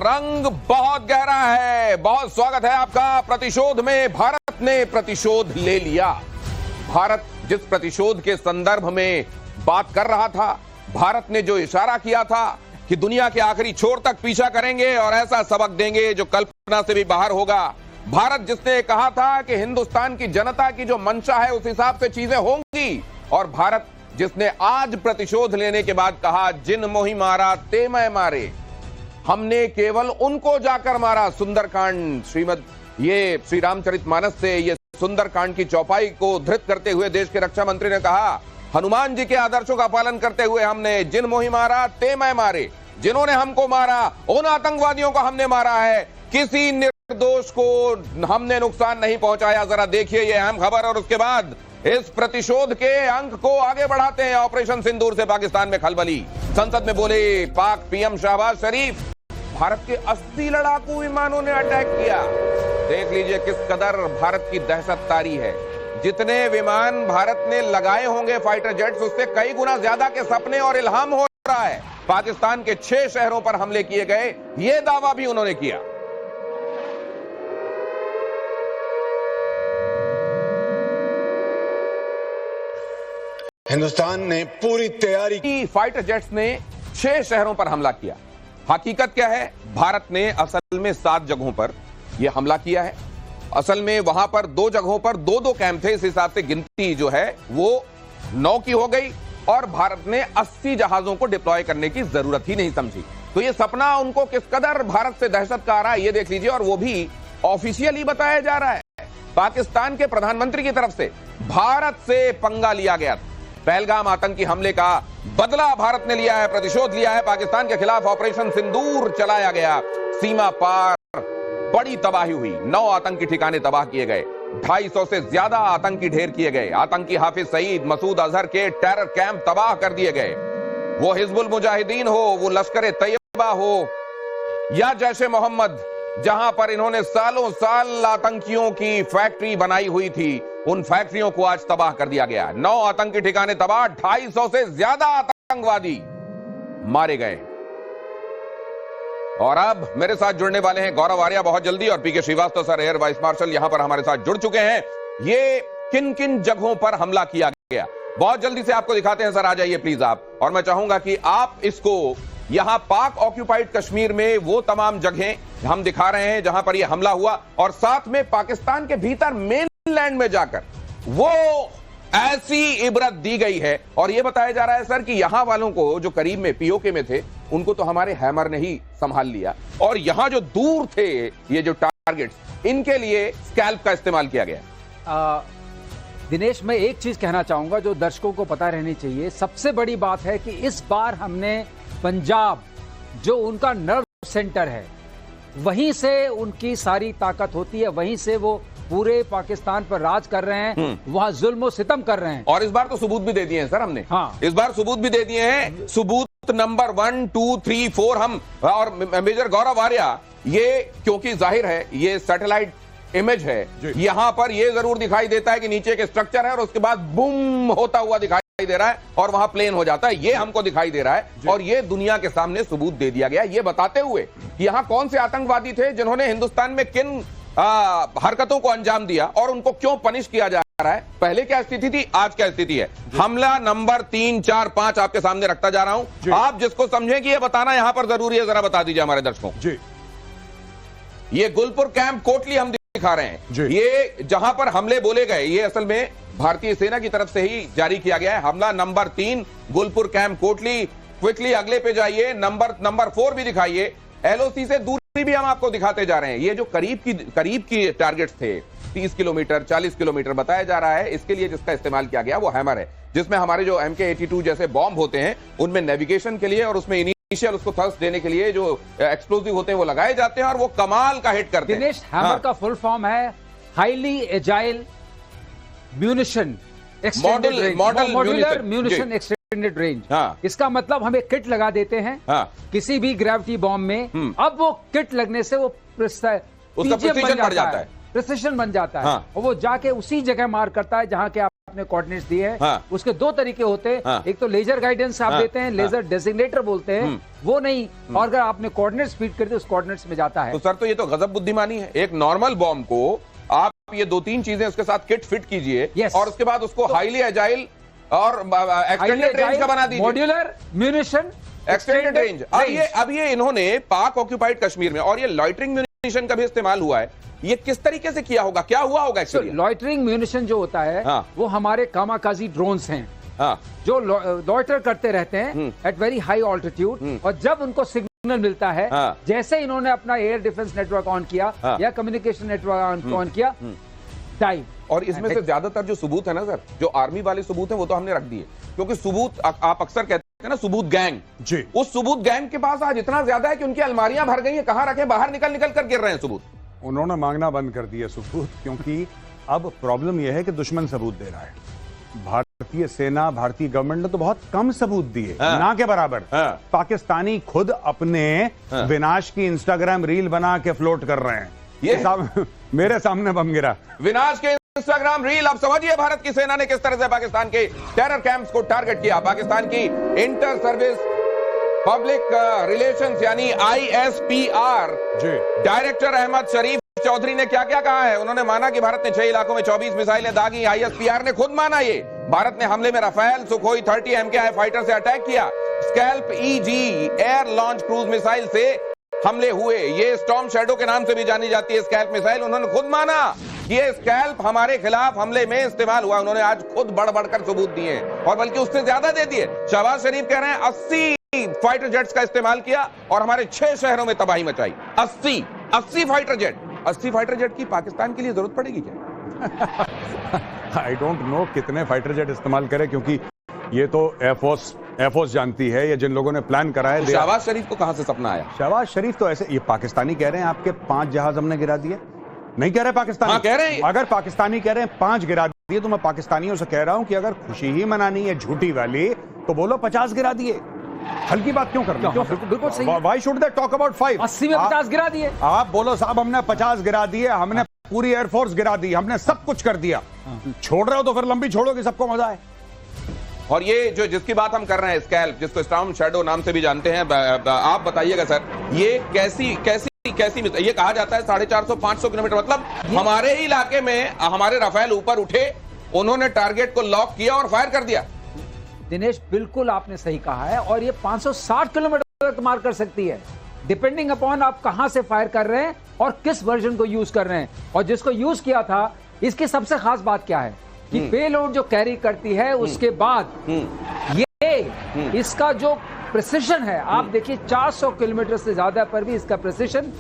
रंग बहुत गहरा है। बहुत स्वागत है आपका प्रतिशोध में। भारत ने प्रतिशोध ले लिया। भारत जिस प्रतिशोध के संदर्भ में बात कर रहा था, भारत ने जो इशारा किया था कि दुनिया के आखिरी छोर तक पीछा करेंगे और ऐसा सबक देंगे जो कल्पना से भी बाहर होगा। भारत जिसने कहा था कि हिंदुस्तान की जनता की जो मंशा है उस हिसाब से चीजें होंगी, और भारत जिसने आज प्रतिशोध लेने के बाद कहा, जिन मोहि मारा ते मैं मारे, हमने केवल उनको जाकर मारा। सुंदरकांड ये श्री रामचरितमानस से ये सुंदरकांड की चौपाई को धृत करते हुए देश के रक्षा मंत्री ने कहा, हनुमान जी के आदर्शों का पालन करते हुए हमने जिन मोहि मारा ते मैं मारे, जिन्होंने हमको मारा उन आतंकवादियों को हमने मारा है, किसी निर्दोष को हमने नुकसान नहीं पहुंचाया। जरा देखिए ये अहम खबर। और उसके बाद इस प्रतिशोध के अंक को आगे बढ़ाते हैं। ऑपरेशन सिंदूर से पाकिस्तान में खलबली। संसद में बोले पाक पीएम शहबाज शरीफ, भारत के 80 लड़ाकू विमानों ने अटैक किया। देख लीजिए किस कदर भारत की दहशत तारी है। जितने विमान भारत ने लगाए होंगे फाइटर जेट्स, उससे कई गुना ज्यादा के सपने और इल्हाम हो रहा है। पाकिस्तान के 6 शहरों पर हमले किए गए, यह दावा भी उन्होंने किया। हिंदुस्तान ने पूरी तैयारी की। फाइटर जेट्स ने 6 शहरों पर हमला किया। हकीकत क्या है? भारत ने असल में 7 जगहों पर यह हमला किया है। असल में वहां पर 2 जगहों पर 2-2 कैंप थे। इस हिसाब से गिनती जो है वो 9 की हो गई, और भारत ने 80 जहाजों को डिप्लॉय करने की जरूरत ही नहीं समझी। तो ये सपना उनको किस कदर भारत से दहशत का आ रहा है ये देख लीजिए। और वो भी ऑफिशियली बताया जा रहा है। पाकिस्तान के प्रधानमंत्री की तरफ से भारत से पंगा लिया गया। पहलगाम आतंकी हमले का बदला भारत ने लिया है, प्रतिशोध लिया है। पाकिस्तान के खिलाफ ऑपरेशन सिंदूर चलाया गया। सीमा पार बड़ी तबाही हुई। 9 आतंकी ठिकाने तबाह किए गए। 250 से ज्यादा आतंकी ढेर किए गए। आतंकी हाफिज सईद, मसूद अजहर के टेरर कैंप तबाह कर दिए गए। वो हिजबुल मुजाहिदीन हो, वो लश्कर तैयबा हो, या जैशे मोहम्मद, जहां पर इन्होंने सालों साल आतंकियों की फैक्ट्री बनाई हुई थी, उन फैक्ट्रियों को आज तबाह कर दिया गया। 9 आतंकी ठिकाने तबाह, 250 से ज्यादा आतंकवादी मारे गए। और अब मेरे साथ जुड़ने वाले हैं गौरव आर्या बहुत जल्दी, और P K Srivastava sir, air vice marshal, यहां पर हमारे साथ जुड़ चुके हैं। ये किन किन जगहों पर हमला किया गया बहुत जल्दी से आपको दिखाते हैं। सर आ जाइए प्लीज आप। और मैं चाहूंगा कि आप इसको यहां पाक ऑक्यूपाइड कश्मीर में वो तमाम जगहें हम दिखा रहे हैं जहां पर यह हमला हुआ, और साथ में पाकिस्तान के भीतर मेनलैंड में जाकर वो ऐसी इबरत दी गई है। और यह बताया जा रहा है सर कि यहां वालों को जो करीब में पीओके में थे, उनको तो हमारे हैमर ने ही संभाल लिया, और यहां जो दूर थे ये जो टारगेट्स, इनके लिए स्कैल्प का इस्तेमाल किया गया। दिनेश, मैं एक चीज कहना चाहूंगा जो दर्शकों को पता रहनी चाहिए। सबसे बड़ी बात है कि इस बार हमने पंजाब, जो उनका नर्व सेंटर है, वहीं से उनकी सारी ताकत होती है, वहीं से वो पूरे पाकिस्तान पर राज कर रहे हैं, वहां जुल्म और सितम कर रहे हैं। और इस बार तो सबूत भी दे दिए हैं सर हमने। हाँ, इस बार सबूत भी दे दिए हैं। सबूत नंबर 1, 2, 3, 4 हम। और मेजर गौरव आर्या, ये क्योंकि जाहिर है ये सैटेलाइट इमेज है, यहां पर ये जरूर दिखाई देता है कि नीचे एक स्ट्रक्चर है और उसके बाद बूम होता हुआ दिखाई दे रहा है और वहां प्लेन हो जाता है। ये हमको दिखाई दे रहा है, और ये दुनिया के सामने सबूत दे दिया गया, ये बताते हुए कि यहां कौन से आतंकवादी थे जिन्होंने हिंदुस्तान में किन हरकतों को अंजाम दिया और उनको क्यों पनिश किया जा रहा है। पहले क्या स्थिति थी, आज क्या स्थिति है। हमला नंबर 3, 4, 5 आपके सामने रखता जा रहा हूं। आप जिसको समझें कि ये बताना यहां पर जरूरी है, जरा बता दीजिए हमारे दर्शकों को। ये गुलपुर कैंप कोटली हम दिखा रहे हैं। ये जहां पर हमले बोले गए, ये असल में भारतीय सेना की तरफ से ही जारी किया गया है। हमला number 3 Gulpur camp Kotli. Quickly अगले पे जाइए, नंबर 4 भी दिखाइए। एलओसी से दूरी भी हम आपको दिखाते जा रहे हैं। ये जो करीब की टारगेट्स थे, 30 किलोमीटर 40 किलोमीटर बताया जा रहा है, इसके लिए जिसका इस्तेमाल किया गया वो हैमर है, जिसमें हमारे जो MK-82 जैसे बॉम्ब होते हैं उनमें नेविगेशन के लिए और उसमें इनिशियल उसको थ्रस्ट देने के लिए जो एक्सप्लोजिव होते हैं वो लगाए जाते हैं, और वो कमाल का हिट करते हैं। दिनेश, हैमर का फुल फॉर्म है highly agile munition modular munition extended range. इसका मतलब हम एक किट लगा देते हैं किसी भी ग्रेविटी बॉम्ब में। अब वो किट लगने से वो उसका प्रिसीजन बढ़ जाता है, प्रिसीजन बन जाता है, और वो जाके उसी जगह मार करता है जहां के आप आपने कोऑर्डिनेट्स दिए हैं, हाँ। उसके दो तरीके होते हैं। हाँ। एक तो लेजर गाइडेंस आप हाँ। देते हैं, लेजर डेजिग्नेटर बोलते हैं, वो नहीं। और अगर आपने कोऑर्डिनेट्स फीड कर दिए उस कोऑर्डिनेट्स में जाता है। तो सर, तो ये तो गजब बुद्धिमानी है। एक नॉर्मल बॉम्ब को आप ये 2-3 चीजें उसके साथ किट फिट कीजिए, Yes. और उसके बाद उसको हाईली एजाइल और एक्सटेंडेड रेंज का बना दीजिए, मॉड्यूलर म्यूनिशन एक्सटेंडेड रेंज। अब ये इन्होंने पाक ऑक्यूपाइड कश्मीर में, और ये लॉइटरिंग म्यूनिशन का भी इस्तेमाल हुआ है, ये किस तरीके से किया होगा, क्या हुआ होगा एक्चुअली? लॉइटरिंग म्यूनिशन जो होता है, हाँ। वो हमारे कामाकाजी ड्रोन्स हैं, हाँ, जो लॉइटर करते रहते हैं एट वेरी हाई ऑल्टीट्यूड, और जब उनको सिग्नल मिलता है, हाँ। जैसे इन्होंने अपना एयर डिफेंस नेटवर्क ऑन किया, हाँ। या कम्युनिकेशन नेटवर्क ऑन किया, डाइव। और इसमें से ज्यादातर जो सबूत है ना सर, जो आर्मी वाले सबूत हैं, वो तो हमने रख दिए, क्योंकि सबूत आप अक्सर कहते हैं ना, सबूत गैंग जी। उस सबूत गैंग के पास आज इतना ज्यादा है कि उनकी अलमारियां भर गई हैं, कहां रखे, बाहर निकल निकल कर गिर रहे हैं सबूत। उन्होंने मांगना बंद कर दिया सबूत, क्योंकि अब प्रॉब्लम यह है कि दुश्मन सबूत दे रहा है। भारतीय सेना, भारतीय गवर्नमेंट ने तो बहुत कम सबूत दिए, हाँ। ना के बराबर। हाँ। पाकिस्तानी खुद अपने विनाश की इंस्टाग्राम रील बना के फ्लोट कर रहे हैं। ये मेरे सामने बम गिरा। विनाश के इंस्टाग्राम रील। अब समझिए भारत की सेना ने किस तरह से पाकिस्तान के टेरर कैंप्स को टारगेट किया। पाकिस्तान की इंटर सर्विस पब्लिक रिलेशंस यानी ISPR डायरेक्टर अहमद शरीफ चौधरी ने क्या क्या कहा है। उन्होंने माना कि भारत ने 6 इलाकों में 24 मिसाइलें दागी। ISPR ने खुद माना ये भारत ने हमले में राफेल, सुखोई 30 MKI फाइटर से अटैक किया। Scalp EG air launch cruise missile से हमले हुए। ये स्टॉर्म शैडो के नाम से भी जानी जाती है स्कैल्प मिसाइल। उन्होंने खुद माना ये स्कैल्प हमारे खिलाफ हमले में इस्तेमाल हुआ। उन्होंने आज खुद बढ़ बढ़कर सबूत दिए, और बल्कि उससे ज्यादा दे दिए। शहबाज शरीफ कह रहे हैं 80 फाइटर जेट्स का इस्तेमाल किया और हमारे 6 शहरों में तबाही मचाई। 80 फाइटर जेट। 80 फाइटर जेट की पाकिस्तान के लिए जरूरत पड़ेगी क्या? आई डोंट नो कितने फाइटर जेट इस्तेमाल करें, क्योंकि ये तो एयरफोर्स जानती है, ये जिन लोगों ने प्लान करा है। शहबाज शरीफ को कहां से सपना आया? शहबाज शरीफ तो ऐसे, ये पाकिस्तानी कह रहे हैं आपके 5 जहाज हमने गिरा दिए। नहीं कह रहे पाकिस्तानी, हाँ, कह रहे हैं। अगर पाकिस्तानी कह रहे हैं 5 गिरा दिए, तो मैं पाकिस्तानियों से कह रहा हूं कि अगर खुशी ही मनानी है झूठी वाली, तो बोलो 50 गिरा दिए। हल्की बात क्यों करना? बिल्कुल सही। Why should they talk about 5? 80 में 50 गिरा दिए। आप बोलो साहब हमने 50 गिरा दिए, हमने पूरी एयरफोर्स गिरा दी, हमने सब कुछ कर दिया। छोड़ रहे हो तो फिर लंबी छोड़ो कि सबको मजा आए। और ये जो जिसकी बात हम कर रहे हैं, स्कैल्प, जिसको स्टॉर्म शैडो नाम से भी जानते हैं, आप बताइएगा सर, ये कैसी ये कहा जाता है 450-500 किलोमीटर, मतलब हमारे ही इलाके में हमारे राफेल ऊपर उठे, उन्होंने टारगेट को लॉक किया और फायर कर दिया। दिनेश, बिल्कुल आपने सही कहा है, और ये 560 किलोमीटर तक मार कर सकती है, डिपेंडिंग अपॉन आप कहां से फायर कर रहे हैं और किस वर्जन को यूज कर रहे हैं। और जिसको यूज किया था, इसकी सबसे खास बात क्या है कि पेलोड जो कैरी करती है, उसके बाद ये इसका जो प्रिसिशन है, आप देखिए 400 किलोमीटर से ज्यादा पर भी इसका प्रिसिशन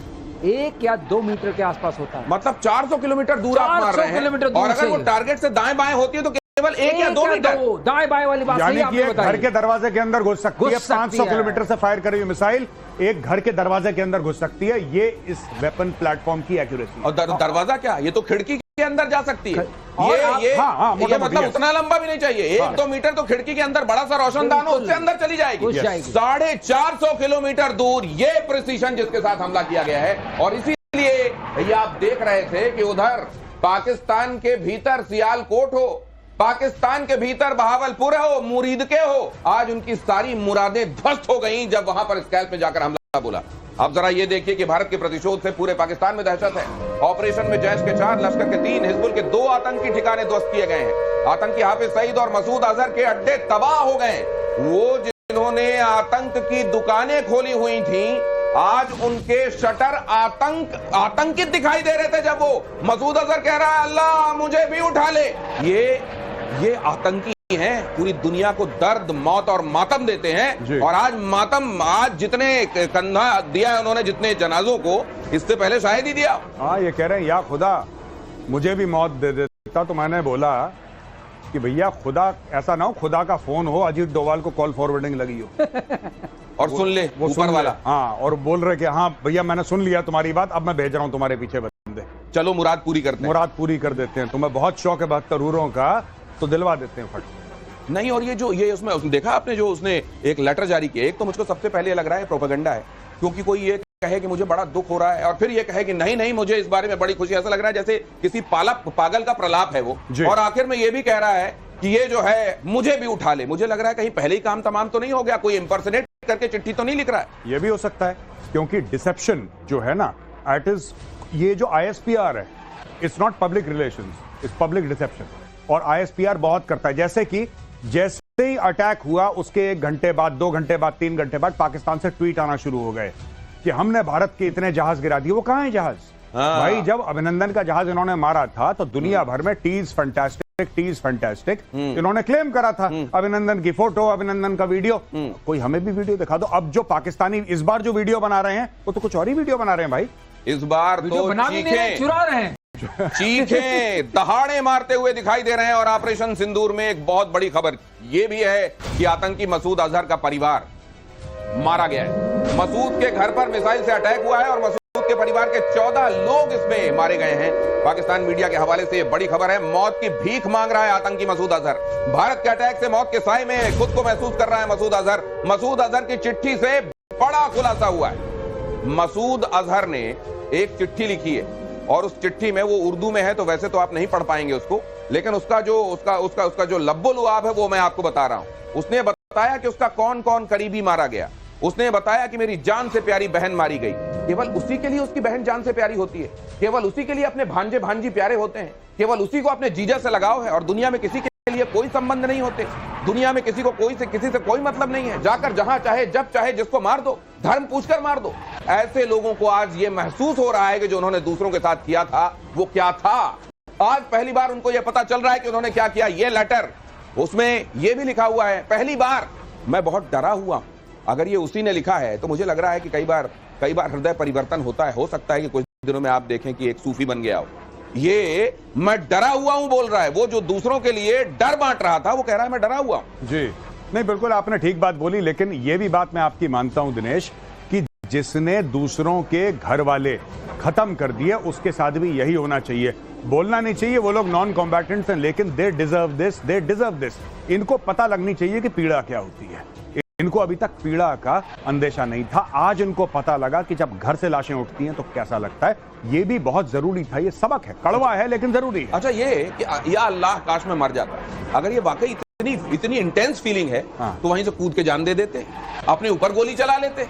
1 या 2 मीटर के आसपास होता है। मतलब 400 किलोमीटर दूर आप मार रहे हैं, और अगर वो टारगेट से दाएं बाएं होती है तो केवल 1 या 2 मीटर। दाएं बाएं वाली बात यानी सही कि आपने बताई। घर के दरवाजे के अंदर घुस सकती है। 500 है। किलोमीटर से फायर करी हुई मिसाइल एक घर के दरवाजे के अंदर घुस सकती है। ये इस वेपन प्लेटफॉर्म की एक्यूरेसी। और दरवाजा क्या, ये तो खिड़की के अंदर जा सकती है। ये मोटा मतलब उतना लंबा भी नहीं चाहिए, 1-2 मीटर तो खिड़की के अंदर बड़ा सा रोशनदान हो, उससे अंदर चली जाएगी। 450 किलोमीटर दूर ये प्रिसीजन जिसके साथ हमला किया गया है। और इसीलिए ये आप देख रहे थे कि उधर पाकिस्तान के भीतर सियालकोट हो, पाकिस्तान के भीतर बहावलपुर हो, मुरीद के हो, आज उनकी सारी मुरादें ध्वस्त हो गई जब वहां पर स्कैल्प में जाकर हमला बोला। अब जरा ये देखिए कि भारत के प्रतिशोध से पूरे पाकिस्तान में दहशत है। ऑपरेशन में जैश के 4, लश्कर के 3, हिजबुल के 2 आतंकी ठिकाने ध्वस्त किए गए हैं। आतंकी हाफिज सईद और मसूद अजहर के अड्डे तबाह हो गए। वो जिन्होंने आतंक की दुकानें खोली हुई थी, आज उनके शटर आतंकित दिखाई दे रहे थे। जब वो मसूद अजहर कह रहा है अल्लाह मुझे भी उठा ले, ये आतंकी हैं, पूरी दुनिया को दर्द, मौत और मातम देते हैं। और आज जितने कंधा दिया है उन्होंने, जितने जनाजों को, इससे पहले शायद ही दिया। हाँ, ये कह रहे हैं या खुदा मुझे भी मौत दे देता। तो मैंने बोला कि भैया खुदा ऐसा ना हो, खुदा का फोन हो, अजीत डोभाल को कॉल फॉरवर्डिंग लगी हो और सुन ले वो ऊपर वाला। हाँ, और बोल रहे कि हाँ भैया मैंने सुन लिया तुम्हारी बात, अब मैं भेज रहा हूँ तुम्हारे पीछे बंदे, चलो मुराद पूरी करते हैं। मुराद पूरी कर देते हैं। तुम्हें बहुत शौक है 72 हूरों का, तो दिलवा देते हैं फट। नहीं, और ये उसमें देखा आपने जो उसने एक लेटर जारी किया, एक तो मुझको सबसे पहले लग रहा है प्रोपेगेंडा है, क्योंकि कोई एक कहे कि मुझे बड़ा दुख हो रहा है और फिर ये कहे कि नहीं नहीं मुझे इस बारे में बड़ी खुशी, ऐसा लग रहा है जैसे किसी पागल का प्रलाप है वो। और आखिर में ये भी कह रहा है कि ये जो है मुझे भी उठा ले। मुझे लग रहा है कहीं पहले ही काम तमाम तो नहीं हो गया, कोई इंपर्सनेट करके चिट्ठी तो नहीं लिख रहा है। ये भी हो सकता है क्योंकि डिसेप्शन जो है ना, इट इज, ये जो ISPR है, it's not public relations, it's public deception. और ISPR बहुत करता है, जैसे ही अटैक हुआ उसके 1 घंटे बाद, 2 घंटे बाद, 3 घंटे बाद पाकिस्तान से ट्वीट आना शुरू हो गए कि हमने भारत के इतने जहाज गिरा दिए। वो कहां है जहाज? भाई जब अभिनंदन का जहाज इन्होंने मारा था तो दुनिया भर में टीज फैंटास्टिक इन्होंने क्लेम करा था। अभिनंदन की फोटो, अभिनंदन का वीडियो, कोई हमें भी वीडियो दिखा दो। अब जो पाकिस्तानी इस बार जो वीडियो बना रहे हैं वो तो कुछ और ही वीडियो बना रहे हैं भाई। इस बार तो चुरा रहे हैं, चीखें दहाड़े मारते हुए दिखाई दे रहे हैं। और ऑपरेशन सिंदूर में एक बहुत बड़ी खबर यह भी है कि आतंकी मसूद अजहर का परिवार मारा गया है। मसूद के घर पर मिसाइल से अटैक हुआ है और मसूद के परिवार के 14 लोग इसमें मारे गए हैं। पाकिस्तान मीडिया के हवाले से बड़ी खबर है, मौत की भीख मांग रहा है आतंकी मसूद अजहर। भारत के अटैक से मौत के साए में खुद को महसूस कर रहा है मसूद अजहर। मसूद अजहर की चिट्ठी से बड़ा खुलासा हुआ है। मसूद अजहर ने एक चिट्ठी लिखी है और उस चिट्ठी में, वो उर्दू में है तो वैसे तो आप नहीं पढ़ पाएंगे उसको, लेकिन उसका जो लब्बो लुआब है वो मैं आपको बता रहा हूं। उसने बताया कि उसका कौन कौन करीबी मारा गया। उसने बताया कि मेरी जान से प्यारी बहन मारी गई। केवल उसी के लिए उसकी बहन जान से प्यारी होती है, केवल उसी के लिए अपने भांजे भांजी प्यारे होते हैं, केवल उसी को अपने जीजा से लगाव है और दुनिया में किसी के लिए कोई संबंध नहीं होते। दुनिया में किसी से कोई मतलब नहीं है। जाकर जहां चाहे जब चाहे जिसको मार दो, धर्म पूछकर मार दो। ऐसे लोगों को आज ये महसूस हो रहा है कि जो उन्होंने दूसरों के साथ किया था वो क्या था। आज पहली बार उनको यह पता चल रहा है कि उन्होंने क्या किया। ये लेटर, उसमें यह भी लिखा हुआ है, पहली बार मैं बहुत डरा हुआ। अगर ये उसी ने लिखा है तो मुझे लग रहा है कि कई बार हृदय परिवर्तन होता है। हो सकता है कि कुछ दिनों में आप देखें कि एक सूफी बन गया हो। ये मैं डरा हुआ हूं बोल रहा है। वो जो दूसरों के लिए डर बांट रहा था वो कह रहा है मैं डरा हुआ हूं। जी नहीं, बिल्कुल आपने ठीक बात बोली, लेकिन ये भी बात मैं आपकी मानता हूं दिनेश कि जिसने दूसरों के घर वाले खत्म कर दिए उसके साथ भी यही होना चाहिए। बोलना नहीं चाहिए वो लोग नॉन कॉम्बैटेंट्स हैं, लेकिन दे डिजर्व दिस। इनको पता लगनी चाहिए कि पीड़ा क्या होती है। इनको अभी तक पीड़ा का अंदेशा नहीं था, आज इनको पता लगा कि जब घर से लाशें उठती हैं तो कैसा लगता है। ये भी बहुत जरूरी था, ये सबक है, कड़वा है लेकिन जरूरी है। अच्छा, ये कि या अल्लाह काश में मर जाता, अगर ये वाकई इतनी इंटेंस फीलिंग है तो वहीं से कूद के जान दे देते, अपने ऊपर गोली चला लेते,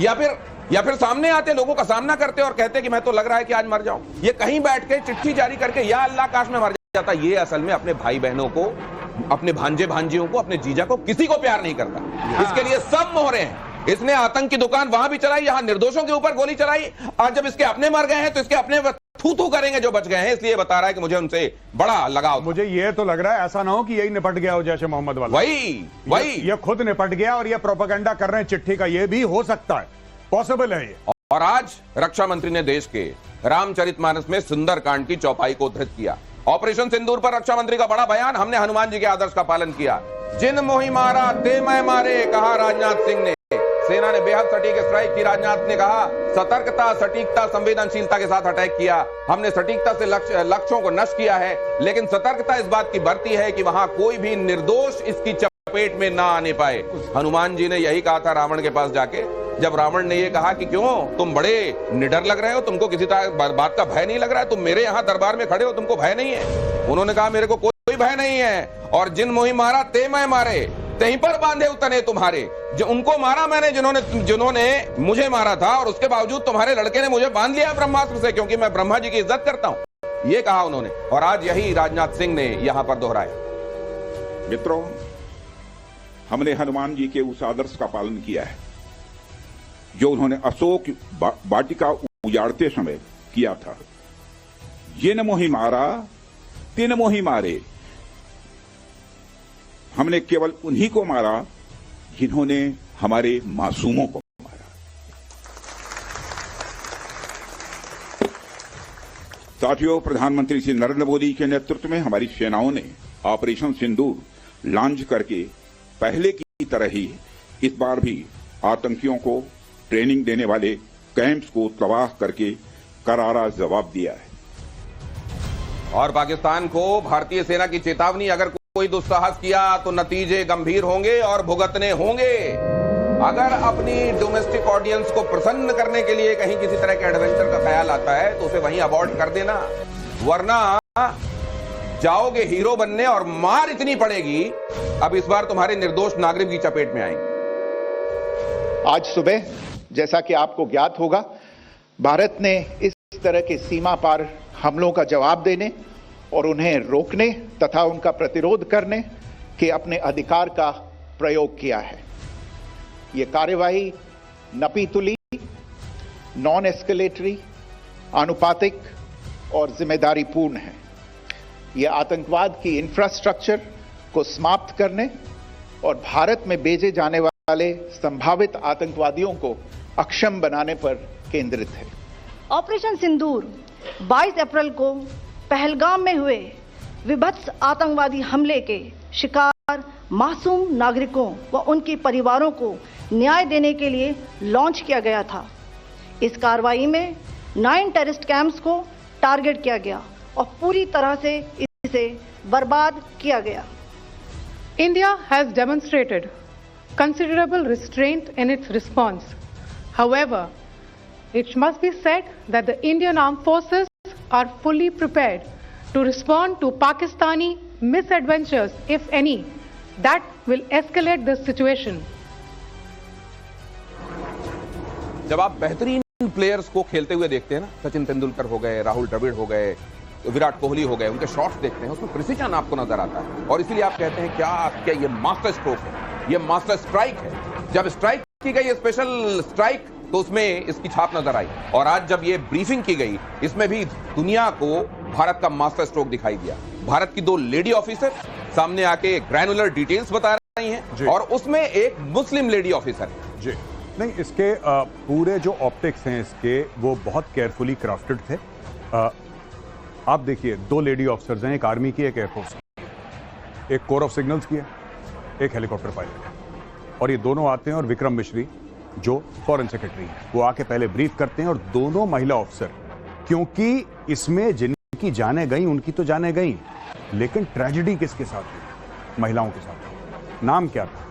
या फिर सामने आते, लोगों का सामना करते और कहते कि मैं तो लग रहा है कि आज मर जाऊं। ये कहीं बैठ के चिट्ठी जारी करके या अल्लाह काश में मर जाता। ये असल में अपने भाई बहनों को, अपने भांजे भांजियों को, अपने जीजा को, किसी को प्यार नहीं करता। इसके लिए सब मोहरे हैं। इसने आतंक की दुकान वहां भी चलाई, यहां निर्दोषों के ऊपर गोली चलाई। और जब इसके अपने मर गए हैं तो इसके अपने थू करेंगे जो बच गए हैं। इसलिए बता रहा है कि मुझे उनसे बड़ा लगाव। मुझे ये तो लग रहा है ऐसा ना हो कि यही निपट गया हो जैसे मोहम्मद वाला। वही ये खुद निपट गया और ये प्रोपेगेंडा कर रहे हैं चिट्ठी का। ये भी हो सकता है, पॉसिबल है ये। और आज रक्षा मंत्री ने देश के रामचरितमानस में सुंदरकांड की चौपाई को उद्धृत किया। ऑपरेशन सिंदूर पर रक्षा मंत्री का बड़ा बयान, हमने हनुमान जी के आदर्श का पालन किया। जिन मोहि मारा ते मैं मारे, कहा राजनाथ सिंह ने। सेना ने बेहद सटीक स्ट्राइक की। राजनाथ ने कहा सतर्कता, सटीकता, संवेदनशीलता के साथ अटैक किया। हमने सटीकता से लक्ष्यों को नष्ट किया है, लेकिन सतर्कता इस बात की बरती है कि वहां कोई भी निर्दोष इसकी चपेट में ना आने पाए। हनुमान जी ने यही कहा था रावण के पास जाके, जब रावण ने यह कहा कि क्यों तुम बड़े निडर लग रहे हो, तुमको किसी बात का भय नहीं लग रहा है, तुम मेरे यहां दरबार में खड़े हो, तुमको भय नहीं है। उन्होंने कहा मेरे को कोई भय नहीं है। और जिन मोहि मारा ते मैं मारे, तहीं पर बांधे उतने तुम्हारे। जो उनको मारा मैंने जिन्होंने मुझे मारा था, और उसके बावजूद तुम्हारे लड़के ने मुझे बांध लिया ब्रह्मास्त्र से, क्योंकि मैं ब्रह्मा जी की इज्जत करता हूं। ये कहा उन्होंने, और आज यही राजनाथ सिंह ने यहां पर दोहराया। मित्रों, हमने हनुमान जी के उस आदर्श का पालन किया है जो उन्होंने अशोक वाटिका उजाड़ते समय किया था। जिन मोहि मारा तिन मोहि मारे। हमने केवल उन्हीं को मारा जिन्होंने हमारे मासूमों को मारा। साथियों, प्रधानमंत्री श्री नरेंद्र मोदी के नेतृत्व में हमारी सेनाओं ने ऑपरेशन सिंदूर लॉन्च करके पहले की तरह ही इस बार भी आतंकियों को ट्रेनिंग देने वाले कैंप्स को तबाह करके करारा जवाब दिया है। और पाकिस्तान को भारतीय सेना की चेतावनी, अगर कोई दुस्साहस किया तो नतीजे गंभीर होंगे और भुगतने होंगे। अगर अपनी डोमेस्टिक ऑडियंस को प्रसन्न करने के लिए कहीं किसी तरह के एडवेंचर का ख्याल आता है तो उसे वहीं अबॉर्ट कर देना, वरना जाओगे हीरो बनने और मार इतनी पड़ेगी अब इस बार तुम्हारे निर्दोष नागरिक की चपेट में आएंगे। आज सुबह जैसा कि आपको ज्ञात होगा, भारत ने इस तरह के सीमा पार हमलों का जवाब देने और उन्हें रोकने तथा उनका प्रतिरोध करने के अपने अधिकार का प्रयोग किया है। ये कार्यवाही नपीतुली, नॉन एस्केलेटरी, आनुपातिक और जिम्मेदारीपूर्ण है। यह आतंकवाद की इंफ्रास्ट्रक्चर को समाप्त करने और भारत में भेजे जाने वाले संभावित आतंकवादियों को अक्षम बनाने पर केंद्रित है। ऑपरेशन सिंदूर 22 अप्रैल को पहलगाम में हुए विभत्स आतंकवादी हमले के शिकार मासूम नागरिकों व उनके परिवारों को न्याय देने के लिए लॉन्च किया गया था। इस कार्रवाई में 9 टेररिस्ट कैंप्स को टारगेट किया गया और पूरी तरह से इसे बर्बाद किया गया। India has demonstrated considerable restraint in its response. However, it must be said that the Indian Armed Forces are fully prepared to respond to Pakistani misadventures, if any, that will escalate the situation. जब आप बेहतरीन players को खेलते हुए देखते हैं ना, सचिन तेंदुलकर हो गए, राहुल द्रविड़ हो गए, विराट कोहली हो गए, उनके शॉट्स देखते हैं, उसमें प्रिसीजन आपको नजर आता है और इसीलिए आप कहते हैं क्या ये मास्टर स्ट्रोक है, ये मास्टर स्ट्राइक है। जब स्ट्राइक की गई स्पेशल स्ट्राइक तो उसमें इसकी छाप नजर आई और आज जब ये ब्रीफिंग की गई इसमें भी दुनिया को भारत का मास्टर स्ट्रोक दिखाई दिया। भारत की 2 लेडी ऑफिसर सामने आके ग्रैनुलर डिटेल्स बता रही हैं और उसमें एक मुस्लिम लेडी ऑफिसर है। जी नहीं, इसके पूरे जो ऑप्टिक्स हैं इसके वो बहुत केयरफुली क्राफ्टेड थे। आप देखिए 2 लेडी ऑफिसर्स हैं, एक आर्मी की, एक एयरफोर्स की, एक कोर ऑफ सिग्नल्स की है, एक हेलीकॉप्टर पायलट है और ये दोनों आते हैं और विक्रम मिश्री जो फॉरेन सेक्रेटरी है वो आके पहले ब्रीफ करते हैं और दोनों महिला ऑफिसर, क्योंकि इसमें जिनकी जाने गई उनकी तो जाने गई, लेकिन ट्रेजेडी किसके साथ हुई? महिलाओं के साथ। नाम क्या था?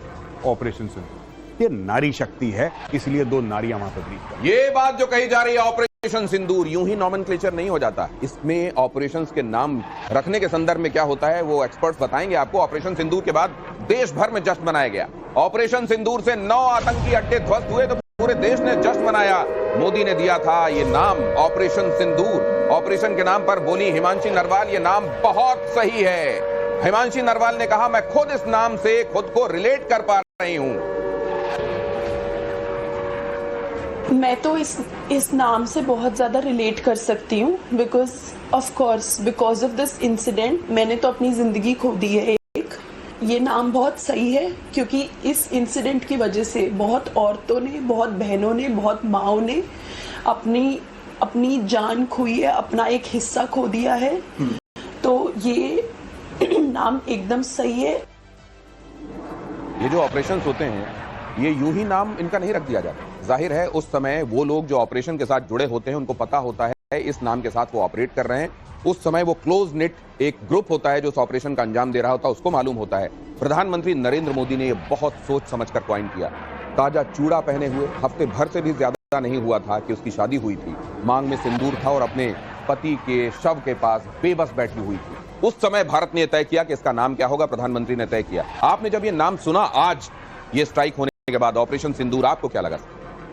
ऑपरेशन सिंदूर। ये नारी शक्ति है, इसलिए 2 नारियां वहां पर ब्रीफ कर। ये बात जो कही जा रही है ऑपरेशन सिंदूर यूं ही नॉमेनक्लेचर नहीं हो जाता। इसमें ऑपरेशंस के नाम रखने के संदर्भ में क्या होता है वो एक्सपर्ट्स बताएंगे आपको। ऑपरेशन सिंदूर के बाद देश भर में जश्न मनाया गया। ऑपरेशन सिंदूर से 9 आतंकी अड्डे ध्वस्त हुए तो पूरे देश ने जश्न मनाया। मोदी ने दिया था ये नाम ऑपरेशन सिंदूर। ऑपरेशन के नाम पर बोली हिमांशी नरवाल, ये नाम बहुत सही है। हिमांशी नरवाल ने कहा, मैं खुद इस नाम से खुद को रिलेट कर पा रही हूं। मैं तो इस नाम से बहुत ज्यादा रिलेट कर सकती हूँ बिकॉज ऑफ दिस इंसिडेंट। मैंने तो अपनी जिंदगी खो दी है। ये नाम बहुत सही है क्योंकि इस इंसिडेंट की वजह से बहुत औरतों ने, बहुत बहनों ने, बहुत माँओं ने अपनी जान खोई है, अपना एक हिस्सा खो दिया है। तो ये नाम एकदम सही है। ये जो ऑपरेशन होते हैं ये यूं ही नाम इनका नहीं रख दिया जाता। जाहिर है उस समय वो लोग जो ऑपरेशन के साथ जुड़े होते हैं उनको पता होता है इस नाम के साथ वो ऑपरेट कर रहे हैं। उस समय वो क्लोज नेट एक ग्रुप होता है जो उस ऑपरेशन का अंजाम दे रहा होता है, उसको मालूम होता है। प्रधानमंत्री नरेंद्र मोदी ने ये बहुत सोच समझकर क्वाइन किया। ताजा चूड़ा पहने हुए, हफ्ते भर से भी ज्यादा नहीं हुआ था कि उसकी शादी हुई थी, मांग में सिंदूर था और अपने पति के शव के पास बेबस बैठी हुई थी। उस समय भारत ने तय किया कि इसका नाम क्या होगा, प्रधानमंत्री ने तय किया। आपने जब ये नाम सुना आज ये स्ट्राइक होने के बाद ऑपरेशन सिंदूर, आपको क्या लगा?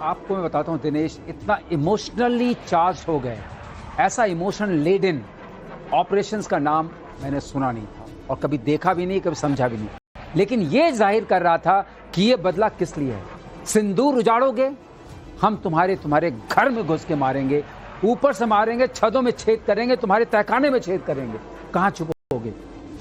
आपको मैं बताता हूं दिनेश, इतना इमोशनली चार्ज हो गए, ऐसा इमोशन लेडन ऑपरेशंस का नाम मैंने सुना नहीं था और कभी देखा भी नहीं, कभी समझा भी नहीं। लेकिन ये जाहिर कर रहा था कि ये बदला किस लिए है। सिंदूर उजाड़ोगे, हम तुम्हारे घर में घुस के मारेंगे, ऊपर से मारेंगे, छतों में छेद करेंगे, तुम्हारे तहखाने में छेद करेंगे, कहां छुपोगे।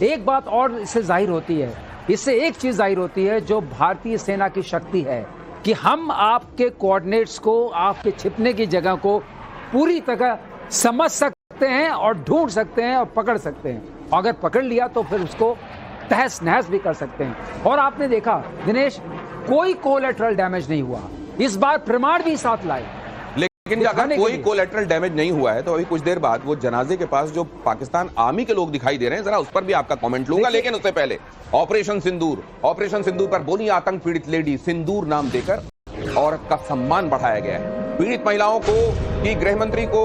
एक बात और इससे जाहिर होती है, इससे एक चीज जाहिर होती है जो भारतीय सेना की शक्ति है कि हम आपके कोऑर्डिनेट्स को, आपके छिपने की जगह को पूरी तरह समझ सकते हैं और ढूंढ सकते हैं और पकड़ सकते हैं। अगर पकड़ लिया तो फिर उसको तहस नहस भी कर सकते हैं। और आपने देखा दिनेश, कोई कोलैटरल डैमेज नहीं हुआ। इस बार प्रमाण भी साथ लाए। लेकिन अगर कोई कोलेटरल डैमेज नहीं हुआ है तो अभी कुछ देर बाद वो जनाजे के पास जो पाकिस्तान आर्मी के लोग दिखाई दे रहे हैं, जरा उस पर भी आपका कमेंट लूंगा। लेकिन उससे पहले ऑपरेशन सिंदूर पर बोली आतंक पीड़ित लेडी, सिंदूर नाम देकर औरत का सम्मान बढ़ाया गया है। पीड़ित महिलाओं को की गृह मंत्री को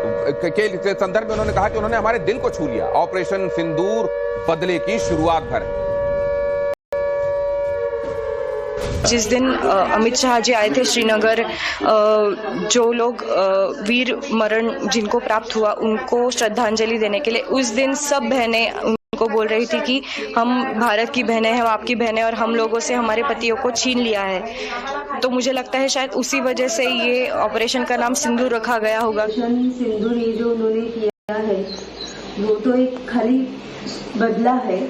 के संदर्भ में उन्होंने कहा कि उन्होंने हमारे दिल को छू लिया। ऑपरेशन सिंदूर बदले की शुरुआत भर। जिस दिन अमित शाह जी आए थे श्रीनगर, जो लोग वीर मरण जिनको प्राप्त हुआ उनको श्रद्धांजलि देने के लिए, उस दिन सब बहनें उनको बोल रही थी कि हम भारत की बहनें हैं, हम आपकी बहनें, और हम लोगों से हमारे पतियों को छीन लिया है। तो मुझे लगता है शायद उसी वजह से ये ऑपरेशन का नाम सिंदूर रखा गया होगा। सिंदूर ये जो उन्होंने किया है वो तो एक खाली बदला है,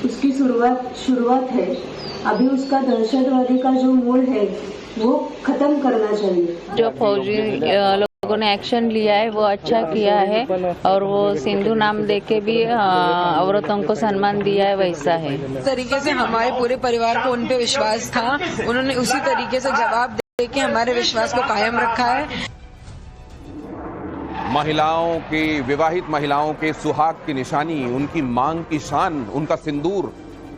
उसकी शुरुआत है। अभी उसका दहशतवादी का जो मूल है वो खत्म करना चाहिए। जो फौजी लोगों ने एक्शन लिया है वो अच्छा किया है, और वो सिंधु नाम देके भी औरतों को सम्मान दिया है, वैसा है। इस तरीके से हमारे पूरे परिवार को उन पे विश्वास था, उन्होंने उसी तरीके से जवाब देके हमारे विश्वास को कायम रखा है। महिलाओं की, विवाहित महिलाओं के सुहाग की निशानी, उनकी मांग की शान, उनका सिंदूर,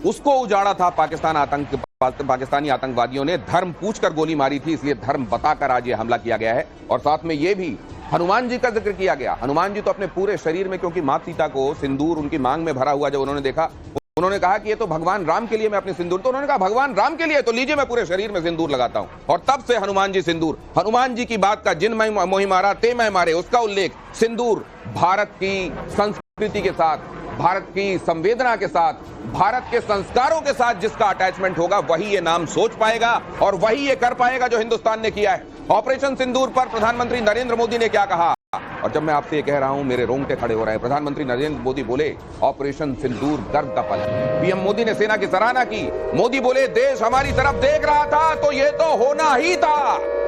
उसको उजाड़ा था पाकिस्तानी आतंकवादियों ने। धर्म पूछकर गोली मारी थी, इसलिए धर्म बताकर आज ये हमला किया गया है। और साथ में ये भी हनुमान जी का जिक्र किया गया। हनुमान जी तो अपने पूरे शरीर में, क्योंकि माता सीता को सिंदूर उनकी मांग में भरा हुआ जब उन्होंने देखा, उन्होंने कहा कि ये तो भगवान राम के लिए मैं अपने सिंदूर, तो उन्होंने कहा भगवान राम के लिए तो लीजिए मैं पूरे शरीर में सिंदूर लगाता हूं। और तब से हनुमान जी सिंदूर, हनुमान जी की बात का जिन मैं मोहि मारा ते मैं मारे, उसका उल्लेख सिंदूर भारत की संस्कृति के साथ, भारत की संवेदना के साथ, भारत के संस्कारों के साथ जिसका अटैचमेंट होगा वही ये नाम सोच पाएगा और वही ये कर पाएगा जो हिंदुस्तान ने किया है। ऑपरेशन सिंदूर पर प्रधानमंत्री नरेंद्र मोदी ने क्या कहा, और जब मैं आपसे ये कह रहा हूं मेरे रोंगटे खड़े हो रहे हैं। प्रधानमंत्री नरेंद्र मोदी बोले ऑपरेशन सिंदूर गर्व का पल है। पीएम मोदी ने सेना की सराहना की। मोदी बोले देश हमारी तरफ देख रहा था तो ये तो होना ही था,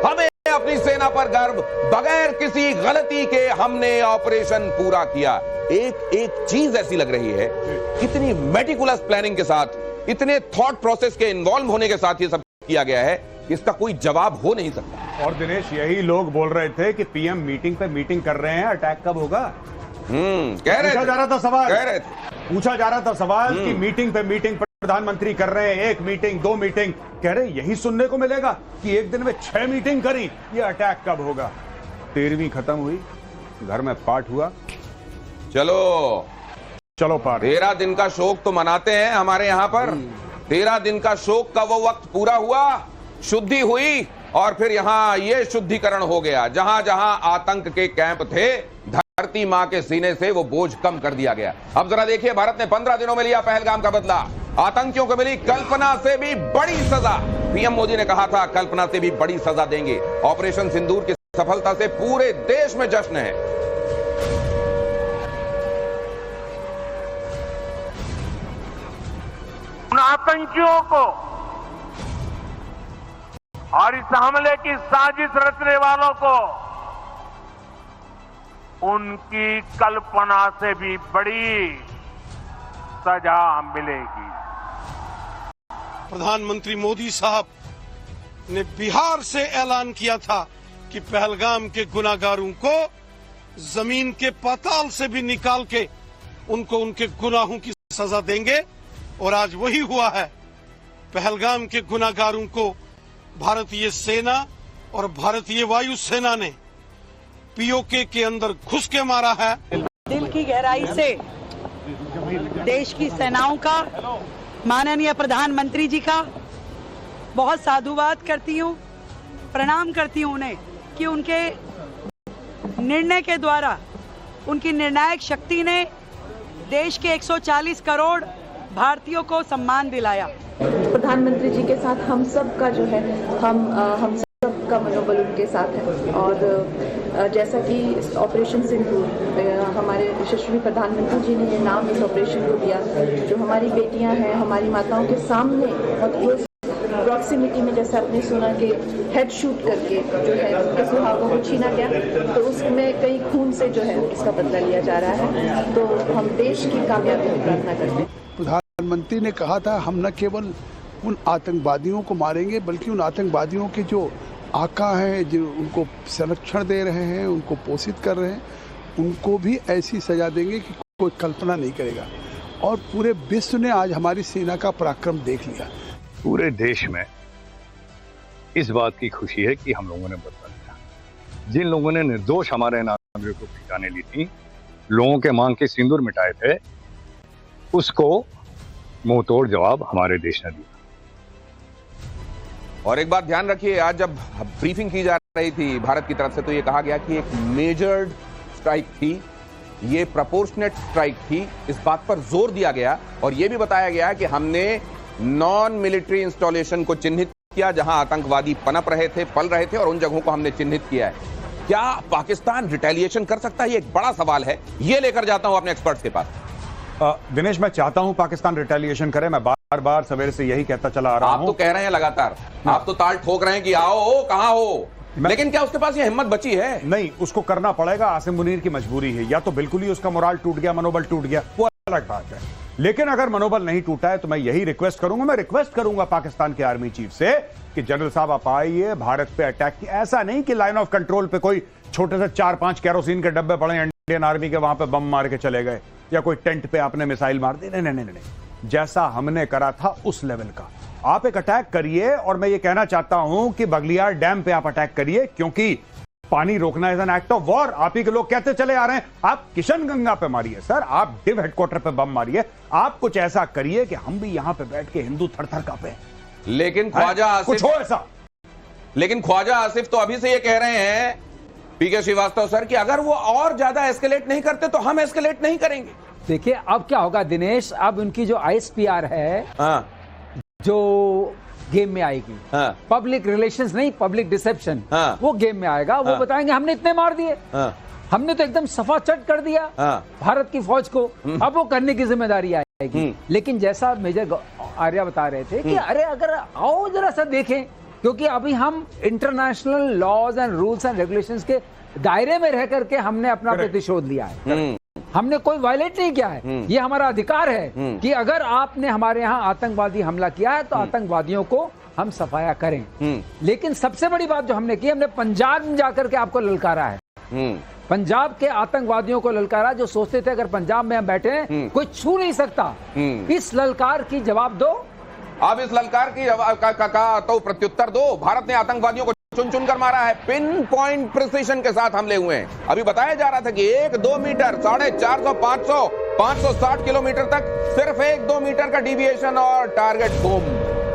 हमें अपनी सेना पर गर्व, बगैर किसी गलती के हमने ऑपरेशन पूरा किया। एक चीज ऐसी लग रही है, इतनी मेटिकुलस प्लानिंग के साथ, इतने थॉट प्रोसेस के इन्वॉल्व होने के साथ ये सब किया गया है, इसका कोई जवाब हो नहीं सकता। और दिनेश, यही लोग बोल रहे थे कि पीएम मीटिंग पे मीटिंग कर रहे हैं, अटैक कब होगा? कह रहे पूछा जा रहा था सवाल, कह रहे थे, पूछा जा रहा था सवाल कि मीटिंग पे मीटिंग प्रधानमंत्री कर रहे हैं, 1 मीटिंग 2 मीटिंग, कह रहे यही सुनने को मिलेगा कि एक दिन में 6 मीटिंग करी, ये अटैक कब होगा? 13वीं खत्म हुई, घर में पाठ हुआ, चलो पाठ। 13 दिन का शोक तो मनाते हैं हमारे यहां पर। 13 दिन का शोक का वो वक्त पूरा हुआ, शुद्धि हुई, और फिर यहां ये शुद्धिकरण हो गया। जहां जहां आतंक के कैंप थे, धरती मां के सीने से वो बोझ कम कर दिया गया। अब जरा देखिए, भारत ने 15 दिनों में लिया पहलगाम का बदला। आतंकियों को मिली कल्पना से भी बड़ी सजा। पीएम मोदी ने कहा था कल्पना से भी बड़ी सजा देंगे। ऑपरेशन सिंदूर की सफलता से पूरे देश में जश्न है। उन आतंकियों को और इस हमले की साजिश रचने वालों को उनकी कल्पना से भी बड़ी सजा मिलेगी। प्रधानमंत्री मोदी साहब ने बिहार से ऐलान किया था कि पहलगाम के गुनाहगारों को जमीन के पाताल से भी निकाल के उनको उनके गुनाहों की सजा देंगे, और आज वही हुआ है। पहलगाम के गुनाहगारों को भारतीय सेना और भारतीय वायु सेना ने पीओके के अंदर घुस के मारा है। दिल की गहराई से देश की सेनाओं का, माननीय प्रधानमंत्री जी का बहुत साधुवाद करती हूँ, प्रणाम करती हूँ उन्हें कि उनके निर्णय के द्वारा, उनकी निर्णायक शक्ति ने देश के 140 करोड़ भारतीयों को सम्मान दिलाया। प्रधानमंत्री जी के साथ हम सब का जो है, हम सब का मनोबल उनके साथ है। और जैसा कि ऑपरेशन सिंदूर, हमारे यशस्वी प्रधानमंत्री जी ने ये नाम इस ऑपरेशन को दिया, जो हमारी बेटियां हैं, हमारी माताओं के सामने और क्लोज प्रॉक्सिमिटी में, जैसे आपने सुना कि हेड शूट करके जो है उनके सुहागों को छीना गया, तो उसमें कई खून से जो है उसका बदला लिया जा रहा है। तो हम देश की कामयाबी की प्रार्थना करते हैं। प्रधानमंत्री ने कहा था हम न केवल उन आतंकवादियों को मारेंगे, बल्कि उन आतंकवादियों के जो आका हैं, जो उनको संरक्षण दे रहे हैं, उनको पोषित कर रहे हैं, उनको भी ऐसी सजा देंगे कि कोई कल्पना नहीं करेगा। और पूरे विश्व ने आज हमारी सेना का पराक्रम देख लिया। पूरे देश में इस बात की खुशी है कि हम लोगों ने बदला लिया। जिन लोगों ने निर्दोष हमारे नागरिकों को ठिकाने ली थी, लोगों के मांग के सिंदूर मिटाए थे, उसको मुंह तोड़ जवाब हमारे देश ने दिया। और एक बात ध्यान रखिए, आज जब ब्रीफिंग की जा रही थी भारत की तरफ से, तो ये कहा गया कि एक मेजर्ड स्ट्राइक थी, ये प्रोपोर्शनेट स्ट्राइक थी, इस बात पर जोर दिया गया। और ये भी बताया गया कि हमने नॉन मिलिट्री इंस्टॉलेशन को चिन्हित किया जहां आतंकवादी पनप रहे थे, पल रहे थे, और उन जगहों को हमने चिन्हित किया है। क्या पाकिस्तान रिटेलिएशन कर सकता है? ये एक बड़ा सवाल है, ये लेकर जाता हूं अपने एक्सपर्ट्स के पास। दिनेश, मैं चाहता हूं पाकिस्तान रिटेलिएशन करे। मैं बार बार सवेरे से यही कहता चला आ रहा हूं। आप तो कह रहे हैं लगातार, आप तो ताल ठोक रहे हैं कि आओ, कहां हो, लेकिन क्या उसके पास ये हिम्मत बची है? नहीं, उसको करना पड़ेगा। आसिम मुनीर की मजबूरी है, या तो बिल्कुल ही उसका मोराल टूट गया, मनोबल टूट गया, वो अलग बात है। लेकिन अगर मनोबल नहीं टूटा है तो मैं यही रिक्वेस्ट करूंगा, मैं रिक्वेस्ट करूंगा पाकिस्तान के आर्मी चीफ से कि जनरल साहब आप आइए, भारत पे अटैक की। ऐसा नहीं कि लाइन ऑफ कंट्रोल पे कोई छोटे से 4-5 केरोसिन के डब्बे पड़े इंडियन आर्मी के, वहां पे बम मार के चले गए, या कोई टेंट पे आपने मिसाइल मार दी। नहीं नहीं नहीं नहीं, जैसा हमने करा था उस लेवल का आप एक अटैक करिए। और मैं ये कहना चाहता हूं कि बगलियार डैम पे आप अटैक करिए, क्योंकि पानी रोकना is an act of war. आप ही के लोग कहते चले आ रहे हैं, आप किशनगंगा पे मारिए सर, आप डिव हेडक्वार्टर पे बम मारिए, आप कुछ ऐसा करिए कि हम भी यहां पे बैठ के हिंदू थर थर कांपे। लेकिन ख्वाजा आसिफ, कुछ हो ऐसा। लेकिन ख्वाजा आसिफ तो अभी से ये कह रहे हैं, पीके श्रीवास्तव सर, कि अगर वो और ज्यादा एस्केलेट नहीं करते तो हम एस्केलेट नहीं करेंगे। देखिए अब क्या होगा दिनेश, अब उनकी जो ISPR है, जो गेम में आएगी, पब्लिक रिलेशंस नहीं, पब्लिक डिसेप्शन, वो गेम में आएगा। वो बताएंगे हमने इतने मार दिए, हमने तो एकदम सफा चट कर दिया भारत की फौज को, अब वो करने की जिम्मेदारी आएगी। लेकिन जैसा मेजर आर्या बता रहे थे कि अरे अगर आओ जरा सा देखें, क्योंकि अभी हम international laws and rules and regulations के दायरे में रह करके हमने अपना प्रतिशोध लिया है, हमने कोई वायलेट नहीं किया है। ये हमारा अधिकार है कि अगर आपने हमारे यहाँ आतंकवादी हमला किया है तो आतंकवादियों को हम सफाया करें। लेकिन सबसे बड़ी बात जो हमने की, हमने पंजाब में जाकर के आपको ललकारा है, पंजाब के आतंकवादियों को ललकारा, जो सोचते थे अगर पंजाब में हम बैठे हैं कोई छू नहीं सकता। इस ललकार की जवाब दो। अब इस ललकार की का तो प्रत्युत्तर दो। भारत ने आतंकवादियों को चुन चुन कर मारा है, पिन पॉइंट प्रिसिशन के साथ हमले हुए हैं। अभी बताया जा रहा था कि 1-2 मीटर, 450, 500, 560 किलोमीटर तक सिर्फ 1-2 मीटर का डिविएशन और टारगेट बूम।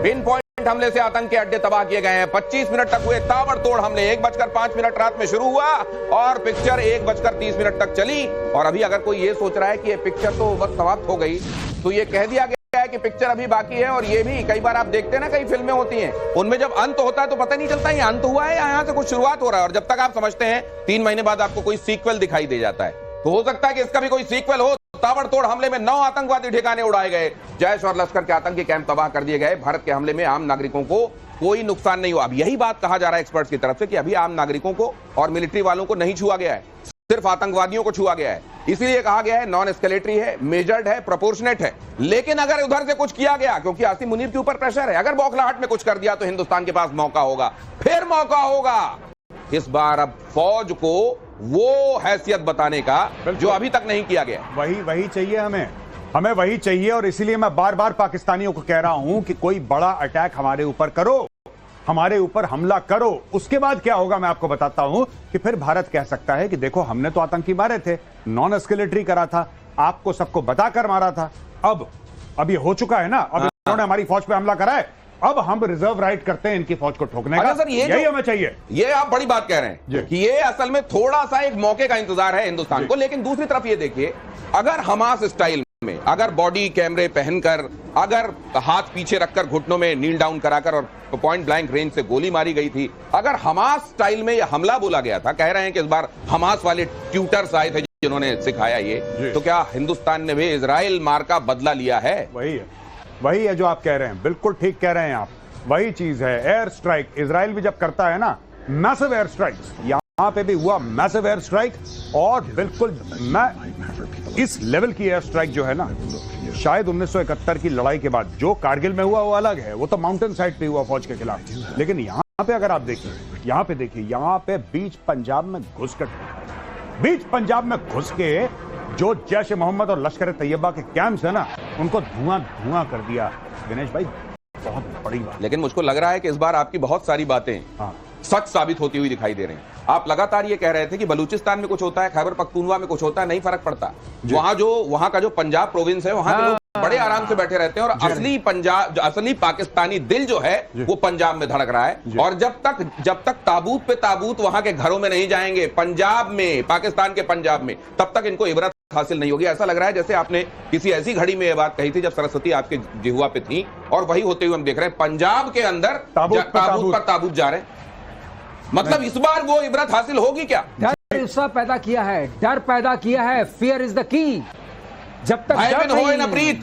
पिन पॉइंट हमले से आतंक के अड्डे तबाह किए गए हैं। 25 मिनट तक हुए ताबड़तोड़ हमले। 1:05 रात में शुरू हुआ और पिक्चर 1:30 तक चली। और अभी अगर कोई ये सोच रहा है कि ये पिक्चर तो बस समाप्त हो गई, तो ये कह दिया गया है कि पिक्चर अभी बाकी है। और ये भी कई बार आप देखते हैं ना, कई फिल्में होती हैं, उनमें जब अंत होता है तो पता नहीं चलता ये अंत हुआ है या यहां से कुछ शुरुआत हो रहा है। और जब तक आप समझते हैं 3 महीने बाद आपको कोई सीक्वल दिखाई दे जाता है। तो हो सकता है कि इसका भी कोई सीक्वल हो। ताबड़तोड़ हमले में 9 आतंकवादी ठिकाने उड़ाए गए, जैश और लश्कर के आतंकी कैंप तबाह कर दिए गए। भारत के हमले में आम नागरिकों को कोई नुकसान नहीं हुआ। अब यही बात कहा जा रहा है एक्सपर्ट्स की तरफ से कि अभी आम नागरिकों को और मिलिट्री वालों को नहीं छुआ गया है, सिर्फ आतंकवादियों को छुआ गया है। इसीलिए कहा गया है नॉन एस्केलेटरी है, मेजर्ड है, प्रोपोर्शनेट है। लेकिन अगर उधर से कुछ किया गया, क्योंकि आसिम मुनीर के ऊपर प्रेशर है, अगर बौखलाहट में कुछ कर दिया तो हिंदुस्तान के पास मौका होगा, फिर मौका होगा इस बार अब फौज को वो हैसियत बताने का जो अभी तक नहीं किया गया। वही चाहिए हमें वही चाहिए। और इसीलिए मैं बार बार पाकिस्तानियों को कह रहा हूं कि कोई बड़ा अटैक हमारे ऊपर करो, हमारे ऊपर हमला करो। उसके बाद क्या होगा मैं आपको बताता हूं कि फिर भारत कह सकता है कि देखो हमने तो आतंकी मारे थे, नॉन एस्केलेटरी करा था, आपको सबको बताकर मारा था। अब ये हो चुका है ना, अब इन्होंने हमारी फौज पे हमला करा है, अब हम रिजर्व राइट करते हैं इनकी फौज को ठोकने का। सर यही हमें चाहिए। ये आप बड़ी बात कह रहे हैं कि ये असल में थोड़ा सा एक मौके का इंतजार है हिंदुस्तान को। लेकिन दूसरी तरफ ये देखिए, अगर हमास स्टाइल में, अगर बॉडी कैमरे पहनकर, अगर हाथ पीछे रखकर घुटनों में नील डाउन कराकर और पॉइंट ब्लैंक रेंज से गोली मारी गई थी, अगर हमास स्टाइल में यह हमला बोला गया था, कह रहे हैं कि इस बार हमास वाले ट्यूटर्स आए थे जिन्होंने सिखाया ये, तो क्या हिंदुस्तान ने भी इजराइल मार का बदला लिया है? वही है जो आप कह रहे हैं, बिल्कुल ठीक कह रहे हैं आप। वही चीज है, एयर स्ट्राइक। इजराइल भी जब करता है ना मैसिव एयर स्ट्राइक्स, यहां पे भी हुआ मैसिव एयर स्ट्राइक। और बिल्कुल इस लेवल की एयर स्ट्राइक जो है ना, शायद 1971 की लड़ाई के बाद जो कारगिल में हुआ वो अलग है, वो तो माउंटेन साइड पे हुआ फौज के खिलाफ। लेकिन यहां पे अगर आप देखिए यहां पे देखिए, यहां पे बीच पंजाब में घुस कर, बीच पंजाब में घुस के जो जैश ए मोहम्मद और लश्कर ए तैयबा के कैंप्स है ना, उनको धुआं धुआं कर दिया। दिनेश भाई बहुत बड़ी बात। लेकिन मुझको लग रहा है कि इस बार आपकी बहुत सारी बातें सच साबित होती हुई दिखाई दे रही हैं। आप लगातार ये कह रहे थे कि बलूचिस्तान में कुछ होता है, खैबर पख्तूनवा में कुछ होता है, नहीं फर्क पड़ता। वहां का जो पंजाब प्रोविंस है, वहां के लोग बड़े आराम से बैठे रहते हैं और असली पंजाब, असली पाकिस्तानी दिल जो है वो पंजाब में धड़क रहा है। और जब तक ताबूत पे ताबूत वहां के घरों में नहीं जाएंगे, पंजाब में, पाकिस्तान के पंजाब में, तब तक इनको इबरत हासिल नहीं होगी। ऐसा लग रहा है जैसे आपने किसी ऐसी घड़ी में ये बात कही थी जब सरस्वती आपके जिह्वा पे थी, और वही होते हुए हम देख रहे हैं पंजाब के अंदर ताबूत पर ताबूत जा रहे हैं। मतलब इस बार वो इबरत हासिल होगी क्या? डर पैदा किया है, डर पैदा किया है। Fear is the key. जब तक भय हो न प्रीत,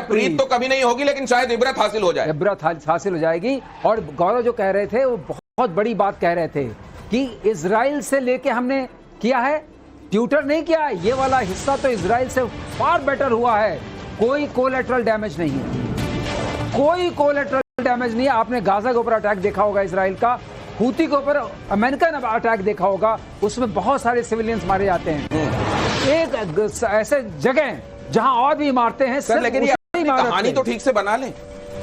प्रीत तो कभी नहीं होगी, लेकिन शायद इबरत हासिल हो जाए। इबरत हासिल हो जाएगी। और गौरव जो कह रहे थे वो बहुत बड़ी बात कह रहे थे कि इजराइल से लेके हमने किया है, ट्यूटर नहीं किया। ये वाला हिस्सा तो इजराइल से फार बेटर हुआ है। कोई कोलैटरल डैमेज नहीं है, कोई कोलैटरल डैमेज नहीं है। आपने गाजा के ऊपर अटैक देखा होगा इजराइल का, हूती के ऊपर अमेरिका ने अटैक देखा होगा, उसमें बहुत सारे सिविलियंस मारे जाते हैं। एक ऐसे जगह जहां और भी मारते हैं सर, लेकिन ये कहानी तो ठीक से बना लें,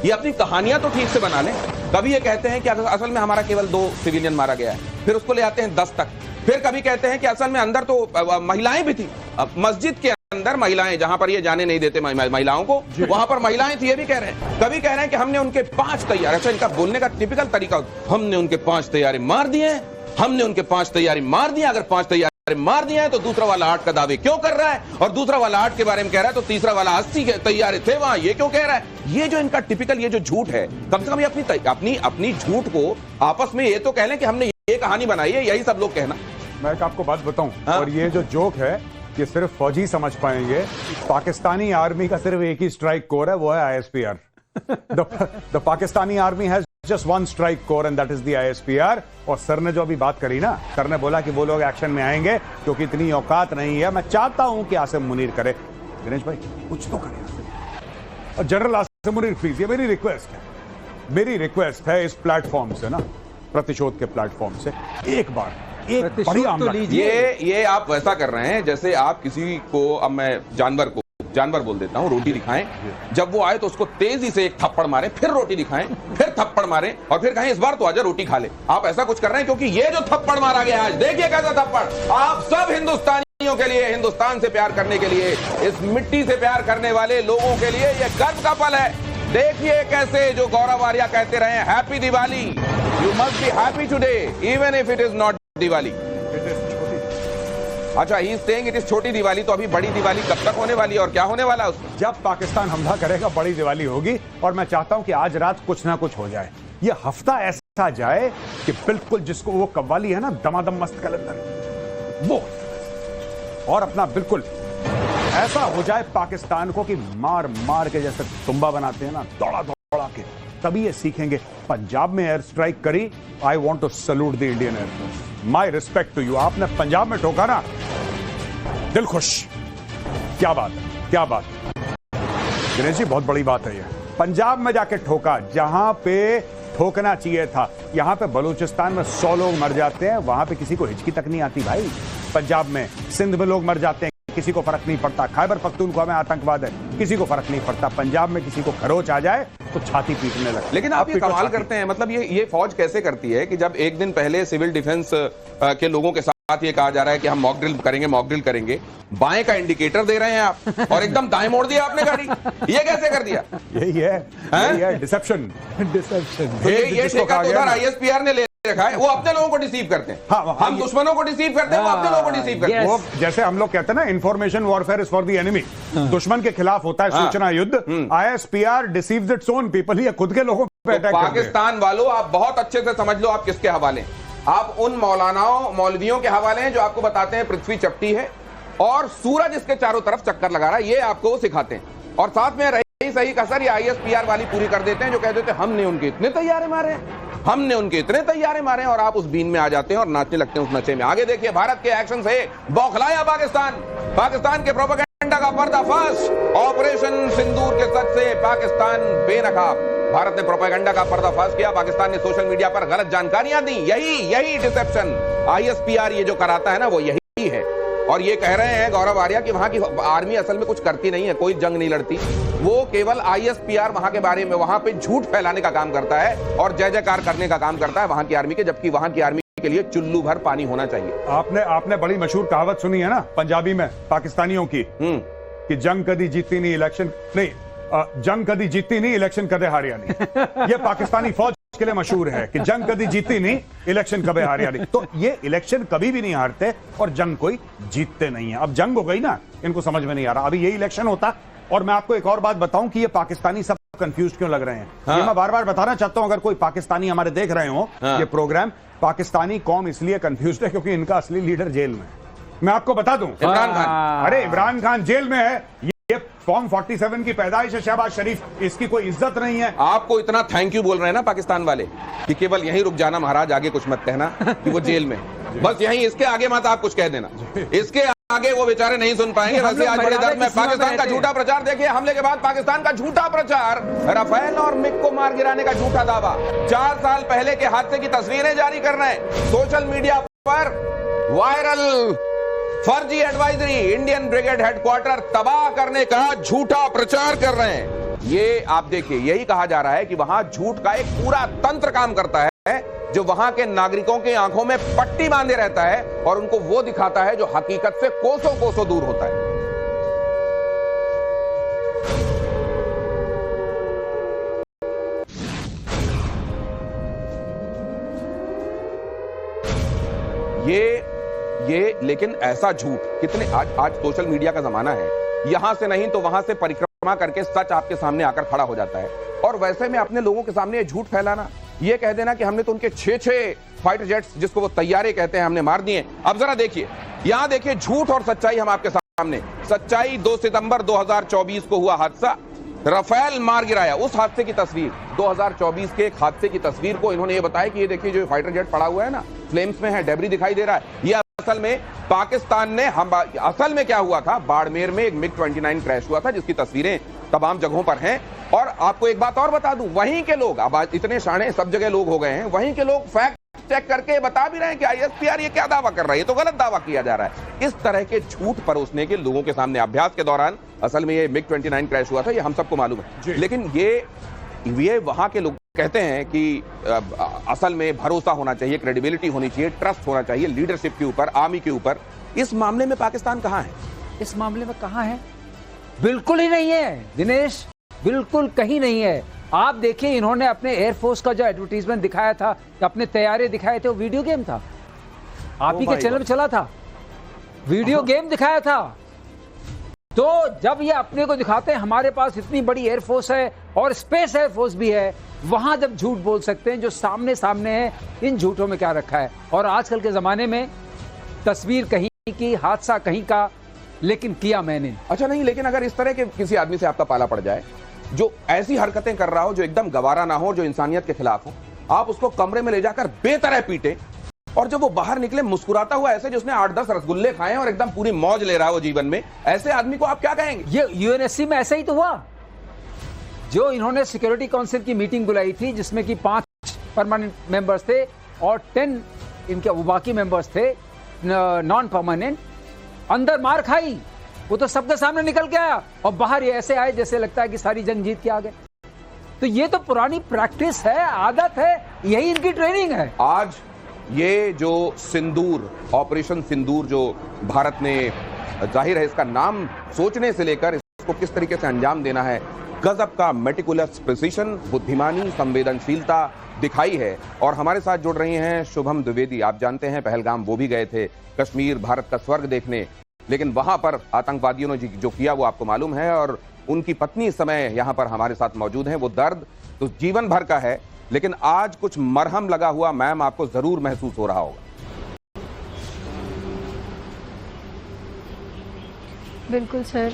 ये अपनी कहानियां तो ठीक से बना लें। कभी ये कहते हैं कि असल में हमारा केवल 2 सिविलियन मारा गया है, फिर उसको ले आते हैं 10 तक। फिर कभी कहते हैं कि असल में अंदर तो महिलाएं भी थी, मस्जिद के अंदर महिलाएं, जहां पर ये जाने नहीं देते महिलाओं को, वहां पर महिलाएं थी, ये भी कह रहे हैं। कभी कह रहे हैं कि हमने उनके 5 तैयारे, अच्छा इनका बोलने का टिपिकल तरीका, हमने उनके 5 तैयारे मार दिए, हमने उनके 5 तैयारे मार दिए। अगर 5 तैयारे मार दिया है तो दूसरा वाला 8 का दावे क्यों कर रहा है? और दूसरा वाला 8 के बारे में कह रहा है तो तीसरा वाला 80 के तैयारे थे वहां, ये क्यों कह रहा है? ये जो इनका टिपिकल ये जो झूठ है, कम से कम ये अपनी झूठ को आपस में ये तो कह लें कि हमने ये कहानी बनाई है, यही सब लोग कहना। मैं आपको बात बताऊं, और ये जो जोक है ये सिर्फ फौजी समझ पाएंगे। पाकिस्तानी आर्मी का सिर्फ एक ही स्ट्राइक कोर है, वो है ISPR। The Pakistani army has just 1 strike corps and that is the ISPR। और सर ने जो अभी बात करी ना, सर ने बोला कि वो लोग एक्शन में आएंगे क्योंकि इतनी औकात नहीं है। मैं चाहता हूं कि आसिम मुनीर करे। दिनेश भाई कुछ तो करें, और जनरल आसिम मुनीर प्लीज, ये मेरी रिक्वेस्ट है इस प्लेटफॉर्म से ना, प्रतिशोध के प्लेटफॉर्म से, एक बार एक बड़ी तो ये आप वैसा कर रहे हैं जैसे आप किसी को, अब मैं जानवर बोल देता हूं, रोटी दिखाएं, जब वो आए तो उसको तेजी से एक थप्पड़ मारे, फिर रोटी दिखाएं, फिर थप्पड़ मारे, और फिर कहें इस बार तो आजा रोटी खा ले। आप ऐसा कुछ कर रहे हैं क्योंकि ये जो थप्पड़ मारा गया आज, देखिए कैसा थप्पड़। आप सब हिंदुस्तानियों के लिए, हिंदुस्तान से प्यार करने के लिए, इस मिट्टी से प्यार करने वाले लोगों के लिए ये गर्व का पल है। देखिए कैसे जो गौरव आर्या कहते रहे, happy Diwali, you must be happy today even if it is not Diwali. अच्छा, he is saying it is Choti Diwali, तो अभी बड़ी दिवाली कब तक होने वाली है और क्या होने वाला है उसमें? जब पाकिस्तान हमला करेगा बड़ी दिवाली होगी। और मैं चाहता हूं कि आज रात कुछ ना कुछ हो जाए, ये हफ्ता ऐसा जाए कि बिल्कुल जिसको वो कव्वाली है ना, दमादम मस्त कलंदर, वो और अपना बिल्कुल ऐसा हो जाए पाकिस्तान को कि मार मार के जैसे तुम्बा बनाते हैं ना, दौड़ा दौड़ा के, तभी ये सीखेंगे। पंजाब में एयर स्ट्राइक करी, I want to salute the Indian air force, my respect to you. आपने पंजाब में ठोका ना, दिल खुश। क्या बात है, क्या बात है दिनेश जी, बहुत बड़ी बात है ये। पंजाब में जाके ठोका जहां पे ठोकना चाहिए था। यहां पे बलूचिस्तान में 100 लोग मर जाते हैं, वहां पे किसी को हिचकी तक नहीं आती भाई। पंजाब में, सिंध में लोग मर जाते हैं, किसी को फर्क नहीं पड़ता। खैबर पख्तूनख्वा में आतंकवाद है, किसी को फर्क नहीं पड़ता। पंजाब में किसी को खरोच आ जाए तो छाती पीटने लगता। लेकिन आप ये कमाल करते हैं, मतलब ये फौज कैसे करती है कि जब एक दिन पहले सिविल डिफेंस के लोगों के साथ ये कहा जा रहा है कि हम मॉक ड्रिल करेंगे, बाएं का इंडिकेटर दे रहे हैं आप और एकदम दाएं मोड़ दिया आपने गाड़ी। ये कैसे कर दिया? यही है डिसेप्शन। ये ठेका तो उधर ISPR ने ले रखा है, वो अपने लोगों को डिसीव करते हैं। हाँ, हम दुश्मनों को डिसीव करते हैं, वो अपने लोगों को डिसीव करते हैं। वो जैसे हम लोग कहते हैं ना, information warfare is for the enemy, दुश्मन के खिलाफ होता है सूचना युद्ध। ISPR deceives its own people, ये खुद के लोगों पे अटैक करते हैं। पाकिस्तान वालों, आप बहुत अच्छे से समझ लो आप किसके हवाले। आप उन मौलवियों के हवाले हैं जो आपको बताते हैं पृथ्वी चपटी है और सूरज इसके चारों तरफ चक्कर लगा रहा है, ये आपको वो सिखाते हैं। और साथ में रही सही कसर ये ISPR वाली पूरी कर देते हैं, जो कह देते हैं हमने उनके इतने तैयारे मारे, हमने उनके इतने तैयारे मारे, और आप उस बीन में आ जाते हैं और नाचने लगते हैं उस नशे में। आगे देखिए, भारत के एक्शन से बौखलाया पाकिस्तान के प्रोपेगेंडा का पर्दाफाश। ऑपरेशन सिंदूर के सच से पाकिस्तान बेनकाब। भारत ने प्रोपेगेंडा का पर्दाफाश किया, पाकिस्तान ने सोशल मीडिया पर गलत जानकारियां दी। यही डिसेप्शन ISPR ये जो कराता है ना, वो यही है। और ये कह रहे हैं गौरव आर्या कि वहां की आर्मी असल में कुछ करती नहीं है, कोई जंग नहीं लड़ती, वो केवल ISPR वहां के बारे में, वहां पे झूठ फैलाने का काम करता है और जय जयकार करने का काम करता है वहां की आर्मी के, जबकि वहां की आर्मी के लिए चुल्लू भर पानी होना चाहिए। आपने बड़ी मशहूर कहावत सुनी है ना पंजाबी में पाकिस्तानियों की, कि जंग कदी जीती नहीं, इलेक्शन नहीं, जंग कदी जीती नहीं, इलेक्शन कदे हारिया नहीं। ये पाकिस्तानी फौज के लिए मशहूर है कि जंग कदी जीती नहीं, इलेक्शन कभी हारिया नहीं। तो ये इलेक्शन कभी भी नहीं हारते और जंग कोई जीतते नहीं है। अब जंग हो गई ना, इनको समझ में नहीं आ रहा। अभी यही इलेक्शन होता। और मैं आपको एक और बात बताऊं कि ये पाकिस्तानी सब कंफ्यूज क्यों लग रहे हैं। ये मैं बार बार बताना चाहता हूं, अगर कोई पाकिस्तानी हमारे देख रहे हो ये प्रोग्राम, पाकिस्तानी कौम इसलिए कंफ्यूज है क्योंकि इनका असली लीडर जेल में है। मैं आपको बता दूं, इमरान खान। अरे इमरान खान जेल में है। ये फॉर्म 47 की पैदाइश है शहबाज शरीफ, इसकी कोई इज्जत नहीं है। आपको इतना थैंक यू बोल रहे हैं ना पाकिस्तान वाले कि केवल यहीं रुक जाना महाराज, आगे कुछ मत कहना कि वो जेल में, बस यहीं, इसके आगे मत आप कुछ कह देना, इसके आगे वो बेचारे नहीं सुन पाएंगे। वैसे आज बड़े दर्द में पाकिस्तान का झूठा प्रचार देखिए, हमले के बाद पाकिस्तान का झूठा प्रचार, राफेल और मिग को मार गिराने का झूठा दावा, 4 साल पहले के हादसे की तस्वीरें जारी कर रहे हैं, सोशल मीडिया पर वायरल फर्जी एडवाइजरी, इंडियन ब्रिगेड हेडक्वार्टर तबाह करने का झूठा प्रचार कर रहे हैं। ये आप देखिए, यही कहा जा रहा है कि वहां झूठ का एक पूरा तंत्र काम करता है जो वहां के नागरिकों की आंखों में पट्टी बांधे रहता है और उनको वो दिखाता है जो हकीकत से कोसों कोसों दूर होता है। ये लेकिन ऐसा झूठ कितने, आज सोशल मीडिया का जमाना है, यहां से नहीं तो वहां से परिक्रमा करके सच आपके सामने आकर खड़ा हो जाता है। और वैसे में अपने लोगों के सामने ये झूठ फैलाना, ये कह देना कि हमने तो उनके 6 फाइटर जेट्स, जिसको वो तैयारे कहते हैं, हमने मार दिए। अब जरा देखिए, यहां देखिए झूठ और सच्चाई हम आपके सामने। सच्चाई 2 सितंबर 2024 को हुआ हादसा, राफेल मार गिराया, उस हादसे की तस्वीर, 2024 के एक हादसे की तस्वीर को इन्होंने ये बताया कि ये देखिए जो फाइटर जेट पड़ा हुआ है ना, फ्लेम्स में है, डेब्री दिखाई दे रहा है। ये असल में पाकिस्तान ने, असल में क्या हुआ था, बाड़मेर में एक MiG-29 क्रैश हुआ था, जिसकी तस्वीरें तमाम जगहों पर हैं। और आपको एक बात और बता दूं, वहीं के लोग, अब इतने शाणे सब जगह लोग हो गए हैं, वहीं के लोग फैक्ट चेक करके बता भी रहे हैं कि ISPR ये क्या दावा कर रहा है, ये तो गलत दावा किया जा रहा है। इस तरह के झूठ परोसने के लोगों के सामने अभ्यास के दौरान असल में ये MiG-29 क्रैश हुआ था, ये हम सबको मालूम है। लेकिन ये वहां के लोग कहते हैं कि असल में भरोसा होना चाहिए, क्रेडिबिलिटी होनी चाहिए, ट्रस्ट होना चाहिए लीडरशिप के ऊपर, आर्मी के ऊपर। इस मामले में पाकिस्तान कहां है? इस मामले में कहां है? बिल्कुल ही नहीं है दिनेश, बिल्कुल कहीं नहीं है। आप देखिए, इन्होंने अपने एयरफोर्स का जो एडवर्टीजमेंट दिखाया था, अपने तैयारे दिखाए थे, वो वीडियो गेम था, आप ही के चैनल में चला था, वीडियो गेम दिखाया था। तो जब ये अपने को दिखाते हैं हमारे पास इतनी बड़ी एयरफोर्स है और स्पेस एयरफोर्स भी है, वहां जब झूठ बोल सकते हैं जो सामने सामने है, इन झूठों में क्या रखा है। और आजकल के जमाने में तस्वीर कहीं की, हादसा कहीं का, लेकिन किया मैंने। अच्छा नहीं, लेकिन अगर इस तरह के किसी आदमी से आपका पाला पड़ जाए जो ऐसी हरकतें कर रहा हो जो एकदम गवारा ना हो, जो इंसानियत के खिलाफ हो, आप उसको कमरे में ले जाकर बेतरह पीटे और जब वो बाहर निकले मुस्कुराता हुआ ऐसे जिसने 8-10 रसगुल्ले खाए और एकदम पूरी मौज ले रहा हो जीवन में, ऐसे आदमी को आप क्या कहेंगे? ये UNSC में ऐसा ही तो हुआ, जो इन्होंने सिक्योरिटी काउंसिल की मीटिंग बुलाई थी, जिसमें कि 5 परमानेंट मेंबर्स थे और 10 इनके वो बाकी मेंबर्स थे नॉन परमानेंट। अंदर मार खाई, वो तो सबके सामने निकल के आया और बाहर ये ऐसे आए जैसे लगता है कि सारी जंग जीत के आ गए। तो ये तो पुरानी प्रैक्टिस है, आदत है, यही इनकी ट्रेनिंग है। आज ये जो सिंदूर, ऑपरेशन सिंदूर जो भारत ने, जाहिर है इसका नाम सोचने से लेकर इसको किस तरीके से अंजाम देना है, गजब का मेटिकुलस प्रिसीशन, बुद्धिमानी, संवेदनशीलता दिखाई है। और हमारे साथ जुड़ रही हैं शुभम द्विवेदी। आप जानते हैं पहलगाम वो भी गए थे, कश्मीर भारत का स्वर्ग देखने, लेकिन वहां पर आतंकवादियों ने जो किया वो आपको मालूम है। और उनकी पत्नी इस समय यहां पर हमारे साथ मौजूद हैं। वो दर्द तो जीवन भर का है, लेकिन आज कुछ मरहम लगा हुआ मैम आपको जरूर महसूस हो रहा होगा। बिल्कुल सर,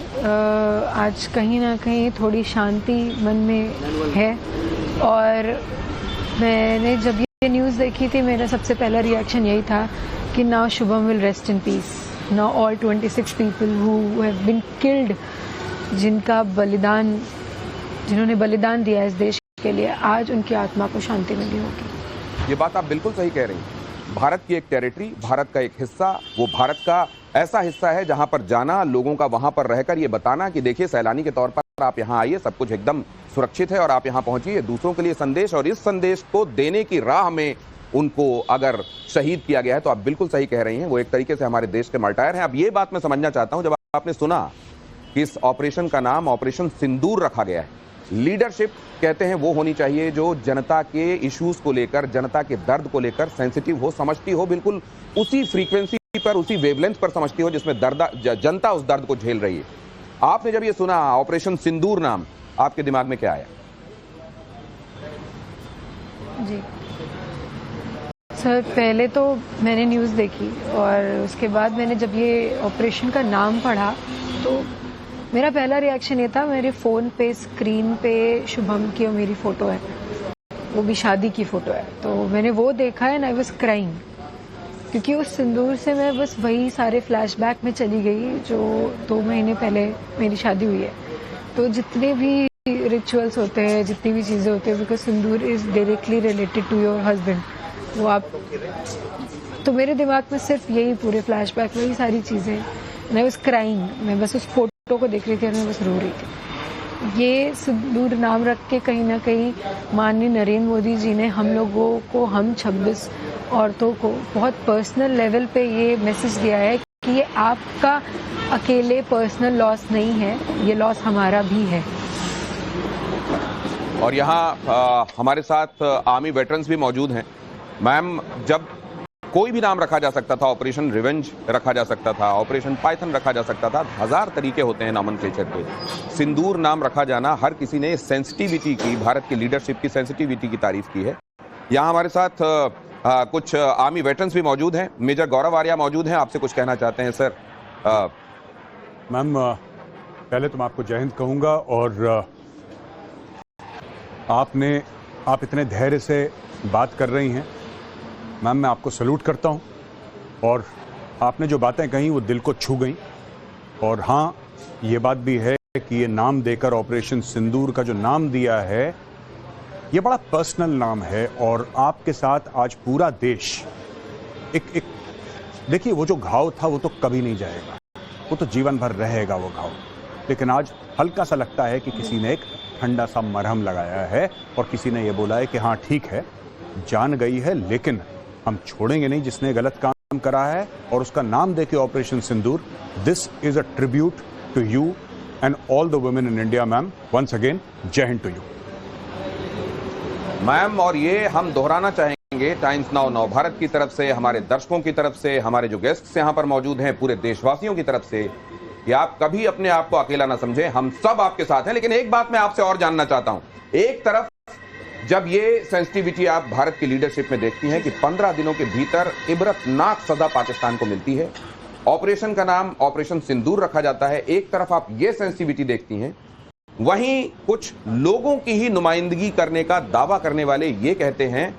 आज कहीं ना कहीं थोड़ी शांति मन में है। और मैंने जब ये न्यूज़ देखी थी, मेरा सबसे पहला रिएक्शन यही था कि now Shubham will rest in peace, now all 26 people who have been killed, जिन्होंने बलिदान दिया इस देश के लिए आज उनकी आत्मा को शांति मिली होगी। ये बात आप बिल्कुल सही कह रही हैं। भारत की एक टेरिटरी, भारत का एक हिस्सा, वो भारत का ऐसा हिस्सा है जहां पर जाना, लोगों का वहां पर रहकर ये बताना कि देखिए सैलानी के तौर पर आप यहां आइए, सब कुछ एकदम सुरक्षित है और आप यहां पहुंचिए, दूसरों के लिए संदेश, और इस संदेश को देने की राह में उनको अगर शहीद किया गया है तो आप बिल्कुल सही कह रही हैं, वो एक तरीके से हमारे देश के मार्टायर हैं। अब ये बात मैं समझना चाहता हूं, जब आपने सुना कि इस ऑपरेशन का नाम ऑपरेशन सिंदूर रखा गया है, लीडरशिप कहते हैं वो होनी चाहिए जो जनता के इश्यूज को लेकर, जनता के दर्द को लेकर सेंसिटिव हो, समझती हो, बिल्कुल उसी फ्रीक्वेंसी पर, उसी वेवलेंथ पर समझती हो जिसमें जनता उस दर्द को झेल रही है। आपने जब ये सुना ऑपरेशन सिंदूर नाम, आपके दिमाग में क्या आया? जी सर, पहले तो मैंने न्यूज़ देखी और उसके बाद मैंने जब ये ऑपरेशन का नाम पढ़ा तो मेरा पहला रिएक्शन ये था, मेरे फ़ोन पे स्क्रीन पे शुभम की और मेरी फ़ोटो है, वो भी शादी की फ़ोटो है, तो मैंने वो देखा है एंड आई वाज क्राइंग, क्योंकि उस सिंदूर से मैं बस वही सारे फ्लैशबैक में चली गई जो 2 महीने पहले मेरी शादी हुई है। तो जितने भी रिचुअल्स होते हैं, जितनी भी चीज़ें होती हैं, because sindoor is directly related to your husband, वो आप, तो मेरे दिमाग में सिर्फ यही पूरे फ्लैशबैक, वही सारी चीज़ें, मैं बस क्राइंग, मैं बस उस फोटो को देख रही थी और मैं बस रो रही थी। ये सिंदूर नाम रख के कहीं ना कहीं माननीय नरेंद्र मोदी जी ने हम लोगों को, हम 26 औरतों को बहुत पर्सनल लेवल पे ये मैसेज दिया है कि ये आपका अकेले पर्सनल लॉस नहीं है, ये लॉस हमारा भी है। और यहाँ हमारे साथ आर्मी वेटरन्स भी मौजूद हैं। मैम, जब कोई भी नाम रखा जा सकता था, ऑपरेशन रिवेंज रखा जा सकता था, ऑपरेशन पाइथन रखा जा सकता था, 1000 तरीके होते हैं नॉमेनक्लेचर के। सिंदूर नाम रखा जाना, हर किसी ने सेंसिटिविटी की, भारत की लीडरशिप की सेंसिटिविटी की तारीफ की है। यहाँ हमारे साथ कुछ आर्मी वेटरन्स भी मौजूद हैं। मेजर गौरव आर्या मौजूद हैं, आपसे कुछ कहना चाहते हैं सर। मैम, पहले तो मैं आपको जय हिंद कहूँगा, और आप इतने धैर्य से बात कर रही हैं मैम, मैं आपको सैल्यूट करता हूं, और आपने जो बातें कही वो दिल को छू गई। और हाँ, ये बात भी है कि ये नाम देकर ऑपरेशन सिंदूर का जो नाम दिया है, ये बड़ा पर्सनल नाम है, और आपके साथ आज पूरा देश एक देखिए, वो जो घाव था वो तो कभी नहीं जाएगा, वो तो जीवन भर रहेगा वो घाव, लेकिन आज हल्का सा लगता है कि किसी ने एक ठंडा सा मरहम लगाया है और किसी ने ये बोला है कि हाँ ठीक है, जान गई है, लेकिन हम छोड़ेंगे नहीं जिसने गलत काम करा है, और उसका नाम देके operation Sindoor. This is a tribute to you and all the women in India. Ma'am, once again Jai Hind to you ma'am. और ये हम दोहराना चाहेंगे टाइम्स नाउ भारत की तरफ से, हमारे दर्शकों की तरफ से, हमारे जो गेस्ट्स यहाँ पर मौजूद हैं, पूरे देशवासियों की तरफ से, कि आप कभी अपने आप को अकेला ना समझें, हम सब आपके साथ हैं। लेकिन एक बात मैं आपसे और जानना चाहता हूं, एक तरफ जब ये सेंसिटिविटी आप भारत की लीडरशिप में देखती हैं कि 15 दिनों के भीतर इबरतनाक सजा पाकिस्तान को मिलती है, ऑपरेशन का नाम ऑपरेशन सिंदूर रखा जाता है, एक तरफ आप ये सेंसिटिविटी देखती हैं, वहीं कुछ लोगों की ही नुमाइंदगी करने का दावा करने वाले ये कहते हैं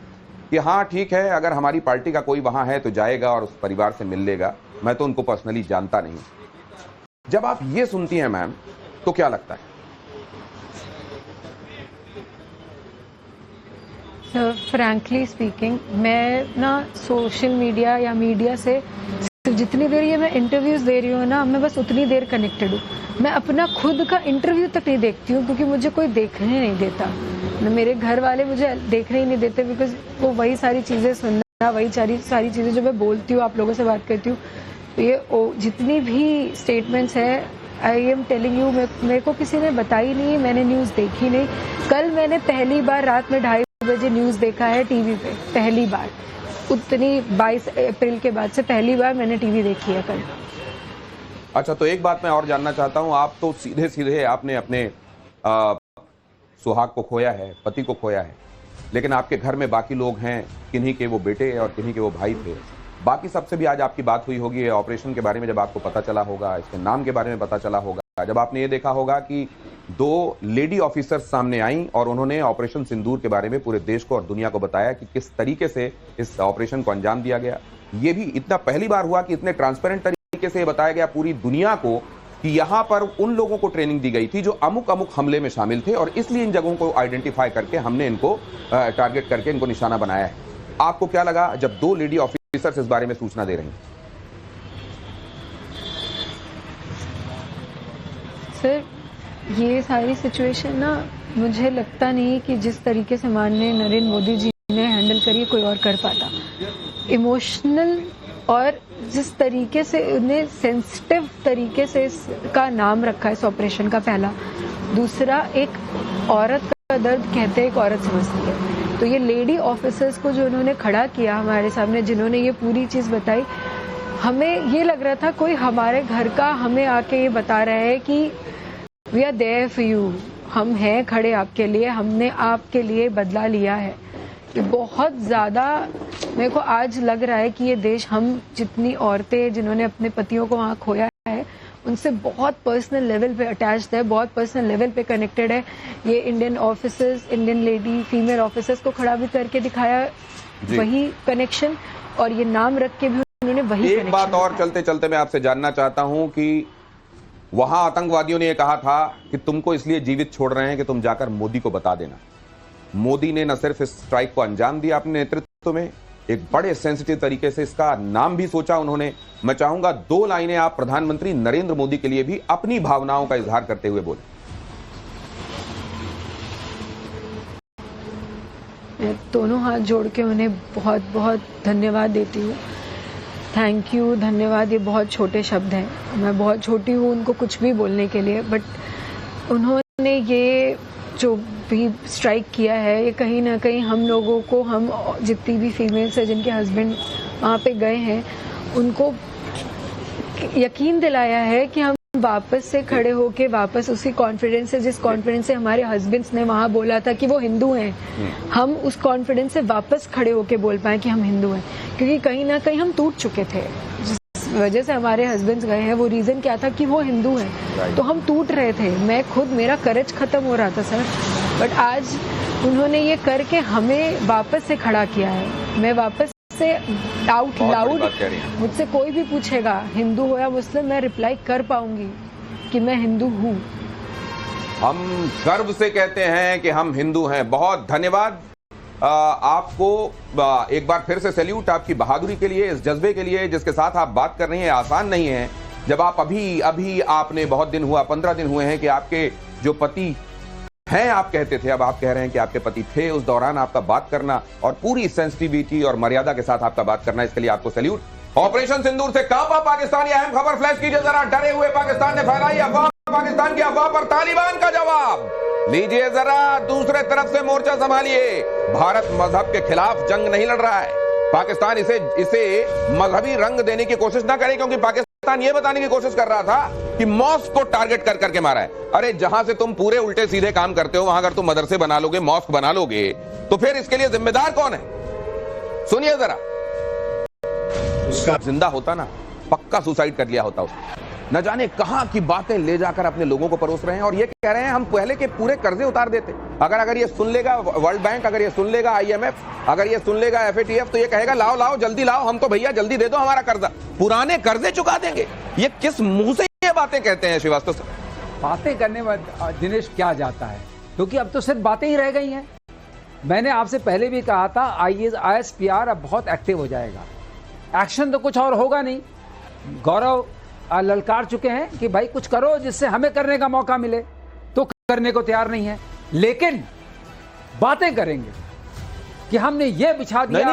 कि हाँ ठीक है, अगर हमारी पार्टी का कोई वहां है तो जाएगा और उस परिवार से मिल लेगा, मैं तो उनको पर्सनली जानता नहीं। जब आप ये सुनती हैं मैम, तो क्या लगता है? फ्रैंकली स्पीकिंग, मैं ना सोशल मीडिया या मीडिया से जितनी देर ये मैं इंटरव्यूज दे रही हूँ ना, मैं बस उतनी देर कनेक्टेड हूँ। मैं अपना खुद का इंटरव्यू तक नहीं देखती हूँ, क्योंकि मुझे कोई देखने नहीं देता, मेरे घर वाले मुझे देखने ही नहीं देते, बिकॉज वो वही सारी चीज़ें सुनना, वही सारी चीज़ें जो मैं बोलती हूँ, आप लोगों से बात करती हूँ, तो ये जितनी भी स्टेटमेंट्स है, आई एम टेलिंग यू, मेरे को किसी ने बताई नहीं, मैंने न्यूज़ देखी नहीं। कल मैंने पहली बार रात में 2:30 बजे न्यूज़ देखा है टीवी पे, पहली बार, उतनी 22 अप्रैल के बाद से पहली बार मैंने टीवी देखी है कल। अच्छा, तो एक बात मैं और जानना चाहता हूं, आप तो सीधे सीधे आपने अपने सुहाग को खोया है, पति को खोया है, लेकिन आपके घर में बाकी लोग हैं, किन्हीं के वो बेटे और किन्हीं के वो भाई थे, बाकी सबसे भी आज आपकी बात हुई होगी ऑपरेशन के बारे में, जब आपको पता चला होगा, इसके नाम के बारे में पता चला होगा, जब आपने ये देखा होगा कि 2 लेडी ऑफिसर्स सामने आई और उन्होंने ऑपरेशन सिंदूर के बारे में पूरे देश को और दुनिया को बताया कि किस तरीके से इस ऑपरेशन को अंजाम दिया गया। ये भी इतना पहली बार हुआ कि इतने ट्रांसपेरेंट तरीके से बताया गया पूरी दुनिया को कि यहां पर उन लोगों को ट्रेनिंग दी गई थी जो अमुक अमुक हमले में शामिल थे और इसलिए इन जगहों को आइडेंटिफाई करके हमने इनको टारगेट करके इनको निशाना बनाया है। आपको क्या लगा जब 2 लेडी ऑफिसर्स इस बारे में सूचना दे रही हैं? सर, ये सारी सिचुएशन ना मुझे लगता नहीं कि जिस तरीके से माननीय नरेंद्र मोदी जी ने हैंडल करी कोई और कर पाता। इमोशनल और जिस तरीके से उन्हें सेंसिटिव तरीके से इसका नाम रखा इस ऑपरेशन का, पहला। दूसरा, एक औरत का दर्द कहते एक औरत समझती है, तो ये लेडी ऑफिसर्स को जो उन्होंने खड़ा किया हमारे सामने, जिन्होंने ये पूरी चीज़ बताई, हमें ये लग रहा था कोई हमारे घर का हमें आके ये बता रहा है कि we are there for you, हम हैं खड़े आपके लिए, हमने आपके लिए बदला लिया है। ये बहुत ज़्यादा मेरे को आज लग रहा है कि ये देश, हम जितनी औरतें जिन्होंने अपने पतियों को वहाँ खोया है, उनसे बहुत पर्सनल लेवल पे अटैच्ड है, बहुत पर्सनल लेवल पे कनेक्टेड है। ये Indian officers, Indian lady female officers को खड़ा भी करके दिखाया वही कनेक्शन, और ये नाम रख के भी उन्होंने वही। एक बात और चलते चलते मैं आपसे जानना चाहता हूं कि वहां आतंकवादियों ने यह कहा था कि तुमको इसलिए जीवित छोड़ रहे हैं कि तुम जाकर मोदी को बता देना। मोदी ने न सिर्फ इस स्ट्राइक को अंजाम दिया अपने नेतृत्व में, एक बड़े सेंसिटिव तरीके से इसका नाम भी सोचा उन्होंने। मैं चाहूंगा 2 लाइनें आप प्रधानमंत्री नरेंद्र मोदी के लिए भी अपनी भावनाओं का इजहार करते हुए बोले। मैं दोनों हाथ जोड़ के उन्हें बहुत बहुत धन्यवाद देती हूँ। थैंक यू, धन्यवाद, ये बहुत छोटे शब्द हैं, मैं बहुत छोटी हूँ उनको कुछ भी बोलने के लिए, बट उन्होंने ये जो भी स्ट्राइक किया है, ये कहीं ना कहीं हम लोगों को, हम जितनी भी फीमेल्स है जिनके हस्बैंड वहाँ पे गए हैं, उनको यकीन दिलाया है कि हम वापस से खड़े होके वापस उसी कॉन्फिडेंस से, जिस कॉन्फिडेंस से हमारे हस्बैंड्स ने वहाँ बोला था कि वो हिंदू हैं, हम उस कॉन्फिडेंस से वापस खड़े होके बोल पाए कि हम हिंदू हैं। क्योंकि कहीं ना कहीं हम टूट चुके थे, जिस वजह से हमारे हस्बैंड्स गए हैं, वो रीज़न क्या था कि वो हिंदू हैं, तो हम टूट रहे थे। मैं खुद, मेरा करेज खत्म हो रहा था सर, बट आज उन्होंने ये करके हमें वापस से खड़ा किया है। मैं वापस से आउट लाउड, मुझसे कोई भी पूछेगा हिंदू हो या मुस्लिम, मैं रिप्लाई कर पाऊंगी कि मैं हिंदू हूँ। हम गर्व से कहते हैं कि हम हिंदू हैं। बहुत धन्यवाद आपको, एक बार फिर से सैल्यूट आपकी बहादुरी के लिए, इस जज्बे के लिए जिसके साथ आप बात कर रही हैं। आसान नहीं है जब आप अभी आपने बहुत दिन हुआ, 15 दिन हुए हैं कि आपके जो पति हैं, आप कहते थे, अब आप कह रहे हैं कि आपके पति थे, उस दौरान आपका बात करना और पूरी सेंसिटिविटी और मर्यादा के साथ आपका बात करना, इसके लिए आपको सैल्यूट। ऑपरेशन सिंदूर से कांपा पाकिस्तान, ये अहम खबर फ्लैश कीजिए जरा। डरे हुए पाकिस्तान ने फैलाई अफवाह, पाकिस्तान की अफवाह पर तालिबान का जवाब लीजिए जरा। दूसरे तरफ से मोर्चा संभालिए। भारत मजहब के खिलाफ जंग नहीं लड़ रहा है। पाकिस्तान इसे मजहबी रंग देने की कोशिश ना करे, क्योंकि पाकिस्तान ये बताने की कोशिश कर रहा था कि मॉस्क को टारगेट कर करके मारा है। अरे जहां से तुम पूरे उल्टे सीधे काम करते हो, वहां अगर तुम मदरसे बना लोगे, मॉस्क बना लोगे, तो फिर इसके लिए जिम्मेदार कौन है? सुनिए जरा। उसका जिंदा होता ना, पक्का सुसाइड कर लिया होता उसने। न जाने कहां की बातें ले जाकर अपने लोगों को परोस रहे हैं, और ये कह रहे हैं हम पहले के पूरे कर्जे उतार देते। अगर ये सुन लेगा वर्ल्ड बैंक, अगर ये सुन लेगा IMF, अगर ये सुन लेगा FATF, तो ये कहेगा लाओ लाओ जल्दी लाओ, हम तो भैया जल्दी दे दो हमारा कर्जा, पुराने कर्जे चुका देंगे। ये किस मुंह से ये बातें कहते हैं श्रीवास्तव सर? बातें करने में दिनेश क्या जाता है, क्योंकि अब तो सिर्फ बातें ही रह गई हैं। मैंने आपसे पहले भी कहा था ISPR अब बहुत एक्टिव हो जाएगा, एक्शन तो कुछ और होगा नहीं। गौरव ललकार चुके हैं कि भाई कुछ करो जिससे हमें करने का मौका मिले, तो करने को तैयार नहीं है, लेकिन बातें करेंगे कि हमने ये बिछा दिया,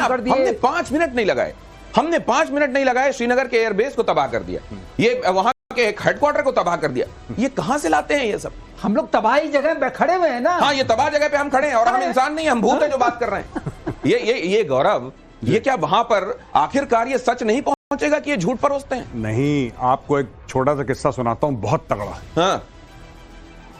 कर दिए। हमने 5 मिनट नहीं लगाए, हमने 5 मिनट नहीं लगाए, श्रीनगर के एयरबेस को तबाह कर दिया, ये वहां के हेडक्वार्टर को तबाह कर दिया। ये कहां से लाते हैं ये सब? हम लोग तबाही जगह पे खड़े हुए हैं ना। हाँ, ये तबाह जगह पे हम खड़े हैं, और हम इंसान नहीं, हम भूत हैं जो बात कर रहे हैं। ये गौरव, ये क्या वहां पर आखिरकार ये सच नहीं पहुंचेगा कि ये झूठ परोसते हैं? नहीं, आपको एक छोटा सा किस्सा सुनाता हूं, बहुत तगड़ा। हाँ।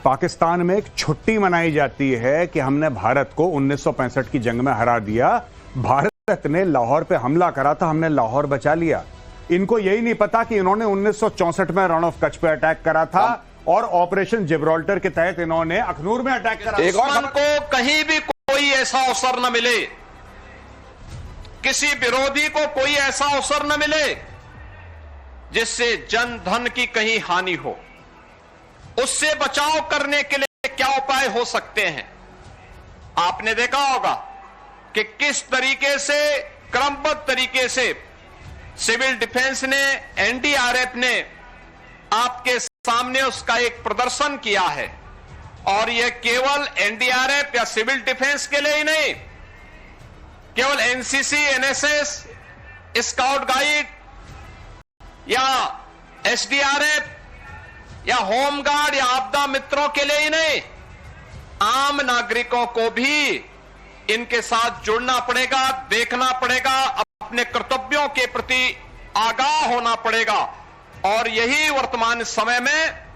पाकिस्तान में एक छुट्टी मनाई जाती है कि हमने भारत को 1965 की जंग में हरा दिया। भारत ने लाहौर पे हमला करा था, हमने लाहौर बचा लिया। इनको यही नहीं पता कि इन्होंने 1964 में रण ऑफ कच्छ पे अटैक करा था, और ऑपरेशन जिब्राल्टर के तहत इन्होंने अखनूर में अटैक करा। दुश्मन को कहीं भी कोई ऐसा अवसर न मिले, किसी विरोधी को कोई ऐसा अवसर न मिले जिससे जन धन की कहीं हानि हो, उससे बचाव करने के लिए क्या उपाय हो सकते हैं। आपने देखा होगा कि किस तरीके से क्रमबद्ध तरीके से सिविल डिफेंस ने, एनडीआरएफ ने आपके सामने उसका एक प्रदर्शन किया है। और यह केवल एनडीआरएफ या सिविल डिफेंस के लिए ही नहीं, केवल एनसीसी, एनएसएस, स्काउट गाइड या एसडीआरएफ या होमगार्ड या आपदा मित्रों के लिए ही नहीं, आम नागरिकों को भी इनके साथ जुड़ना पड़ेगा, देखना पड़ेगा, अपने कर्तव्यों के प्रति आगाह होना पड़ेगा। और यही वर्तमान समय में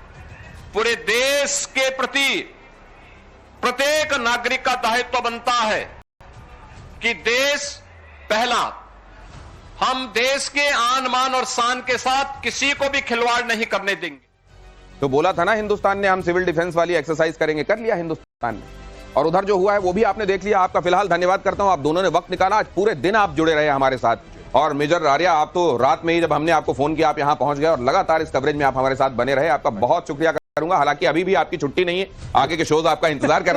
पूरे देश के प्रति प्रत्येक नागरिक का दायित्व बनता है कि देश पहला। हम देश के आन मान और शान के साथ किसी को भी खिलवाड़ नहीं करने देंगे। तो बोला था ना हिंदुस्तान ने हम सिविल डिफेंस वाली एक्सरसाइज करेंगे, कर लिया हिंदुस्तान ने। और उधर जो हुआ है वो भी आपने देख लिया। आपका फिलहाल धन्यवाद करता हूं, आप दोनों ने वक्त निकाला, आज पूरे दिन आप जुड़े रहे हमारे साथ। और मेजर आर्या, आप तो रात में ही जब हमने आपको फोन किया आप यहां पहुंच गए और लगातार इस कवरेज में आप हमारे साथ बने रहे, आपका बहुत शुक्रिया करूंगा। हालांकि अभी भी आपकी छुट्टी नहीं है, आगे के शोज आपका इंतजार कर